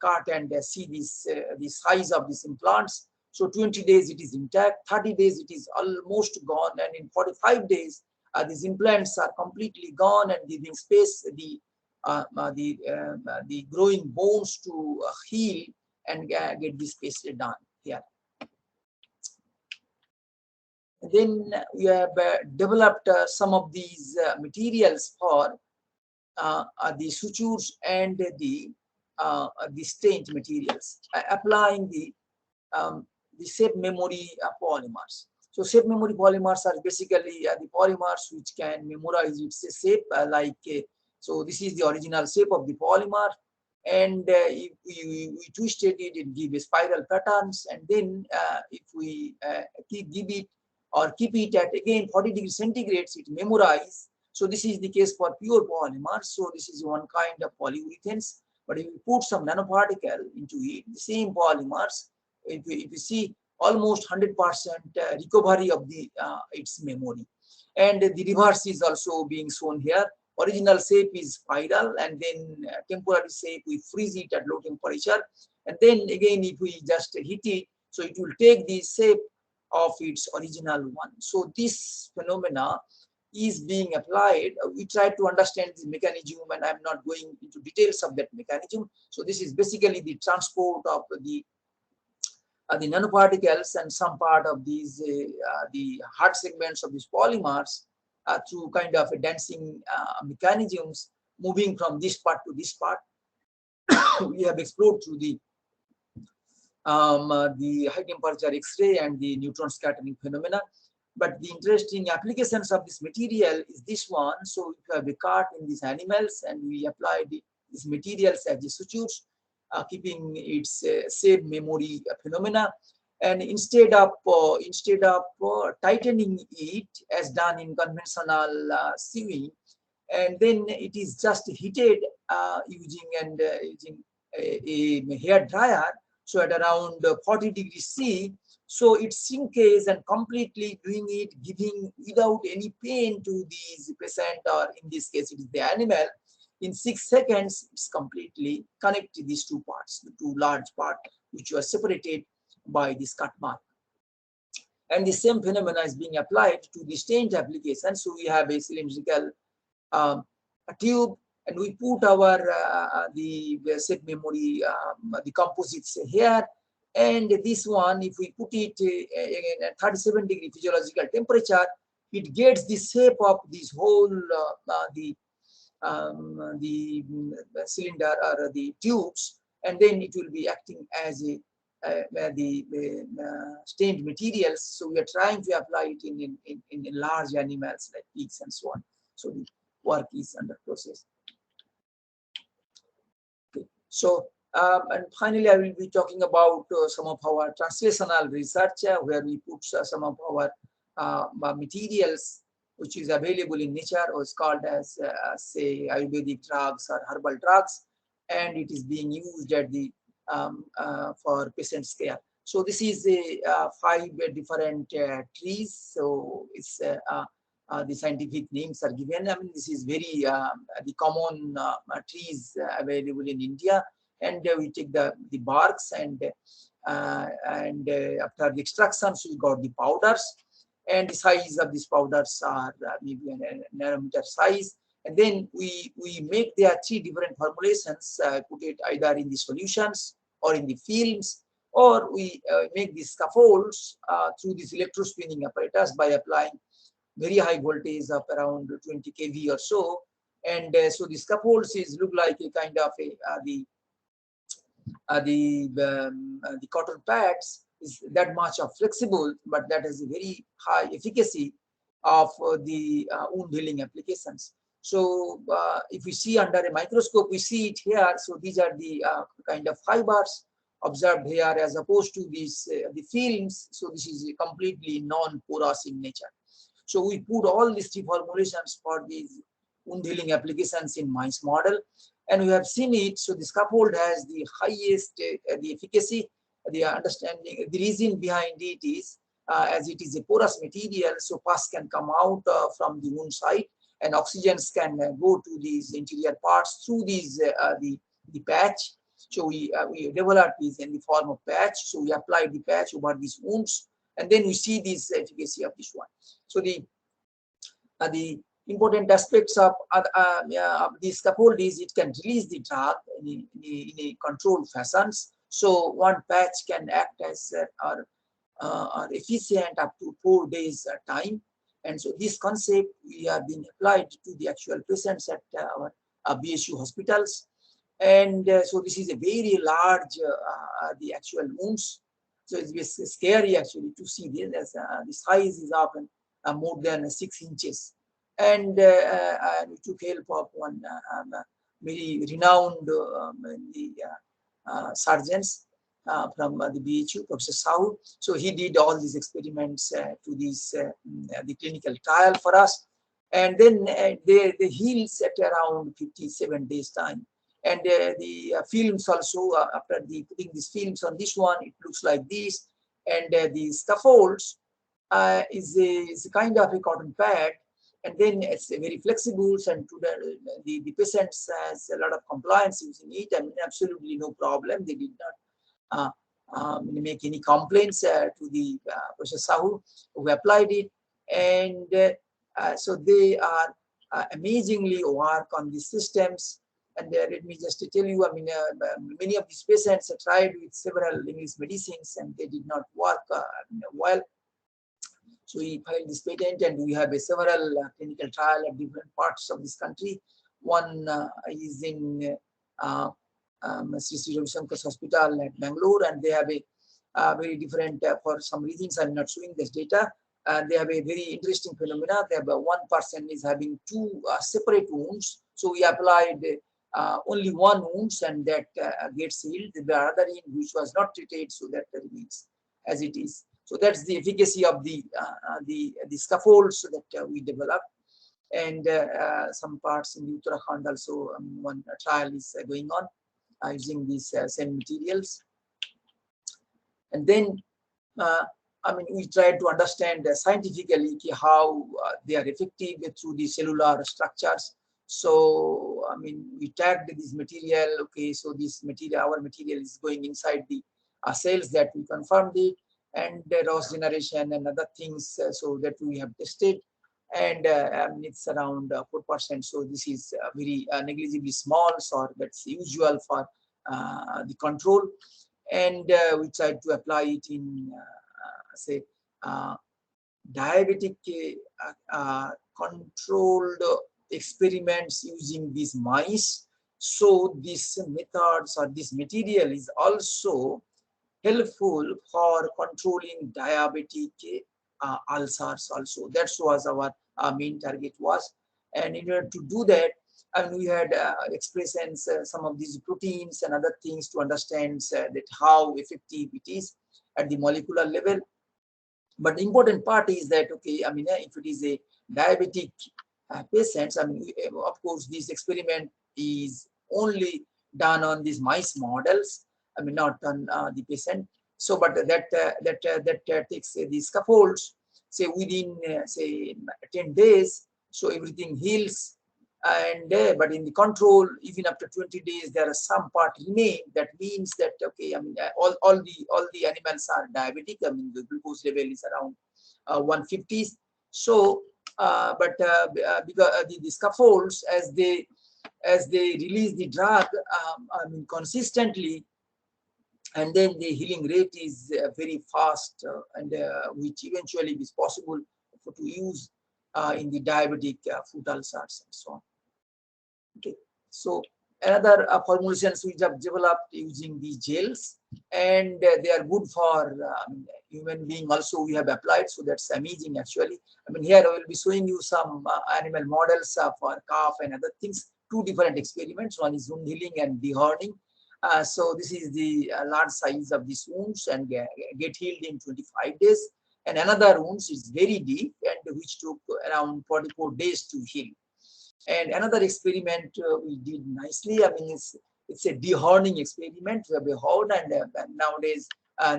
cart and see this the size of these implants. So 20 days it is intact, 30 days it is almost gone, and in 45 days these implants are completely gone and giving space the growing bones to heal and get this space done here. Then we have developed some of these materials for the sutures and the stained materials, applying the shape memory polymers. So shape memory polymers are basically the polymers which can memorize its shape, so this is the original shape of the polymer, and if we twisted it, it gives spiral patterns, and then if we give it or keep it at again 40 degrees centigrade, it memorizes. So this is the case for pure polymers. So this is one kind of polyurethanes. But if you put some nanoparticle into it, the same polymers, if you see almost 100% recovery of the its memory. And the reverse is also being shown here. Original shape is spiral, and then temporary shape we freeze it at low temperature, and then again if we just heat it, so it will take the shape of its original one. So this phenomena is being applied. We try to understand the mechanism, and I'm not going into details of that mechanism. So this is basically the transport of the nanoparticles and some part of these the hard segments of these polymers through kind of a dancing mechanisms, moving from this part to this part. We have explored through the high temperature X-ray and the neutron scattering phenomena. But the interesting applications of this material is this one. So we have a cart in these animals, and we apply these materials as the sutures, keeping its shape memory phenomena. And instead of tightening it as done in conventional sewing, and then it is just heated using a hair dryer. So at around 40 degrees C, so it sinks and completely doing it, giving without any pain to the patient, or in this case it is the animal. In 6 seconds, it's completely connected these two parts, the two large parts which were separated by this cut mark. And the same phenomena is being applied to the stained application. So we have a cylindrical a tube, and we put our the shape memory, the composites here. And this one, if we put it in a 37-degree physiological temperature, it gets the shape of this whole the cylinder or the tubes, and then it will be acting as a stained materials. So we are trying to apply it in large animals like pigs and so on. So the work is under process. Okay. So and finally, I will be talking about some of our translational research where we put some of our materials which is available in nature, or is called as say Ayurvedic drugs or herbal drugs, and it is being used at the for patients' care. So this is a 5 different trees. So it's the scientific names are given. I mean, this is very the common trees available in India, and we take the barks, and after the extractions we got the powders, and the size of these powders are maybe a nanometer size, and then we make their 3 different formulations, put it either in the solutions or in the films, or we make these scaffolds through this electrospinning apparatus by applying very high voltage of around 20 kV or so. And so the scaffolds look like a kind of the cotton pads is that much of flexible, but that has a very high efficacy of the wound healing applications. So if we see under a microscope, we see it here. So these are the kind of fibers observed here as opposed to these the films. So this is completely non-porous in nature. So we put all these formulations for these wound healing applications in mice model, and we have seen it. So the scaffold has the highest the efficacy. The understanding, the reason behind it is as it is a porous material, so pus can come out from the wound site, and oxygens can go to these interior parts through these the patch. So we develop this in the form of patch. So we apply the patch over these wounds, and then we see this efficacy of this one. So the important aspects of the scaffold is it can release the drug in a controlled fashions. So one patch can act as are efficient up to 4 days time. And so this concept we have been applied to the actual patients at our BSU hospitals. And so this is a very large the actual wounds. So it's scary actually to see this. The size is often more than 6 inches. And we took help of one very renowned surgeons from the BHU, Professor Sahu. So he did all these experiments to this the clinical trial for us, and then they heals at around 57 days time. And the films also after putting these films on this one, it looks like this, and the scaffolds is a kind of a cotton pad, and then it's very flexible, and to the patients has a lot of compliance using it, and absolutely no problem. They did not make any complaints to the Professor Sahu who applied it, and so they are amazingly work on these systems. And let me just tell you, I mean, many of these patients tried with several English medicines and they did not work well. So we filed this patent, and we have several clinical trial at different parts of this country. One is in Sri Ravi Shankar's hospital at Bangalore, and they have a very different, for some reasons I'm not showing this data, and they have a very interesting phenomena. They have one person is having two separate wounds. So we applied only one wounds, and that gets healed. The other end which was not treated, so that remains as it is. So that's the efficacy of the scaffolds that we developed. And some parts in Uttarakhand also, one trial is going on using these same materials. And then I mean, we try to understand scientifically how they are effective through the cellular structures. So I mean, we tagged this material. Okay, so this material, our material is going inside the cells, that we confirmed it, and Ross generation and other things, so that we have tested, and it's around 4%. So this is very negligibly small, so that's usual for the control. And we tried to apply it in say diabetic controlled experiments using these mice. So these methods or this material is also helpful for controlling diabetic ulcers also. That was our main target was. And in order to do that, and we had expressions, some of these proteins and other things to understand that how effective it is at the molecular level. But the important part is that, okay, I mean, if it is a diabetic patients, I mean, of course, this experiment is only done on these mice models, I mean, not on the patient. So, but that takes these scaffolds, say within say 10 days, so everything heals. And but in the control, even after 20 days, there are some part remain. That means that, okay, I mean, all the animals are diabetic. I mean, the glucose level is around 150. So, because the scaffolds, as they release the drug, I mean, consistently, and then the healing rate is very fast, and which eventually is possible to use in the diabetic foot ulcers and so on. Okay, so another formulations which have developed using these gels, and they are good for human being also. We have applied, so that's amazing actually. I mean, here I will be showing you some animal models for calf and other things. Two different experiments. One is wound healing and dehorning. So this is the large size of these wounds and get healed in 25 days. And another wounds is very deep and which took around 44 days to heal. And another experiment we did nicely. I mean, it's a dehorning experiment. We have a horn, and nowadays,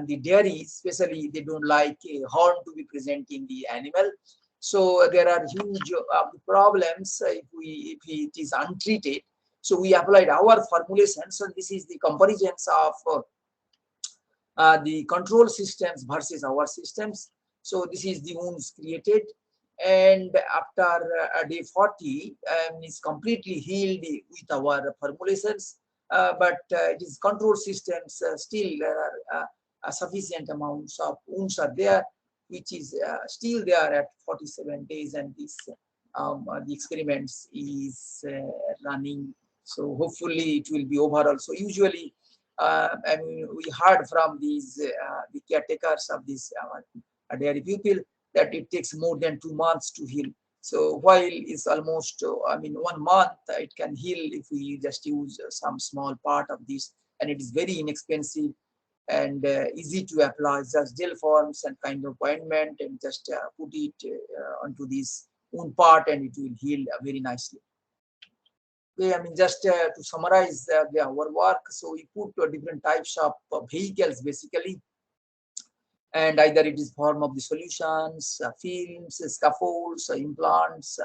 the dairy, especially, they don't like a horn to be present in the animal. So there are huge problems if it is untreated. So we applied our formulation. So this is the comparisons of the control systems versus our systems. So this is the wounds created, and after day 40 is completely healed with our formulations, but it is control systems still there are sufficient amounts of wounds are there, which is still there at 47 days, and this the experiments is running. So hopefully it will be over also. Usually I mean, we heard from these the caretakers of this dairy people that it takes more than 2 months to heal. So while it's almost, I mean, 1 month, it can heal if we just use some small part of this, and it is very inexpensive and easy to apply. Just gel forms and kind of ointment, and just put it onto this wound part, and it will heal very nicely. Okay, I mean, just to summarize our work, so we put different types of vehicles basically, and either it is form of the solutions, films, scaffolds, implants,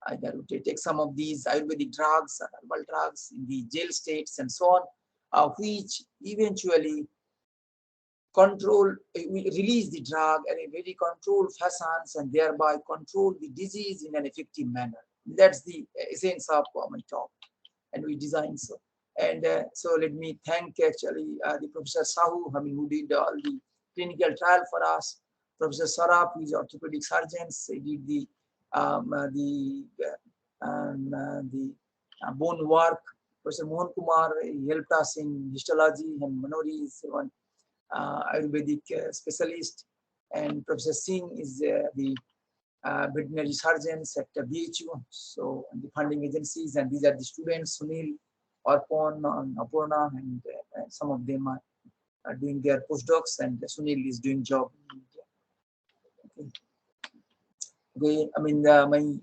either we take some of these Ayurvedic drugs, herbal drugs in the gel states and so on, which eventually control, we release the drug in a very controlled fashions and thereby control the disease in an effective manner. That's the essence of my talk, and we design so. And so let me thank actually the Professor Sahu, I mean, who did all the clinical trial for us. Professor Saraf, who is orthopedic surgeon, he did the bone work. Professor Mohan Kumar, he helped us in histology, and Manori is one Ayurvedic specialist, and Professor Singh is the veterinary surgeons at BHU, so the funding agencies, and these are the students, Sunil, Arpon, Apurna, and some of them are doing their postdocs, and Sunil is doing job in India. Okay, I mean, my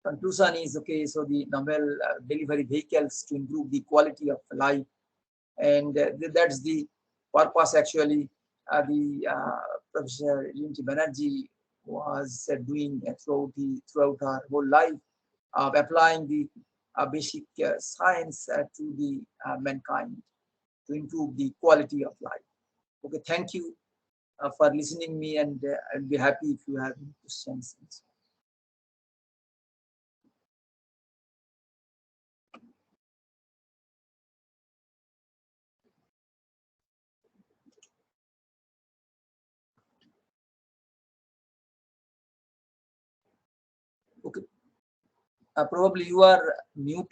conclusion is, okay, so the novel delivery vehicles to improve the quality of life, and that's the purpose actually the Professor Unity Banerjee was doing throughout her whole life, of applying the basic science to the mankind to improve the quality of life. Okay, thank you for listening me, and I'll be happy if you have any questions. Okay, probably you are mute.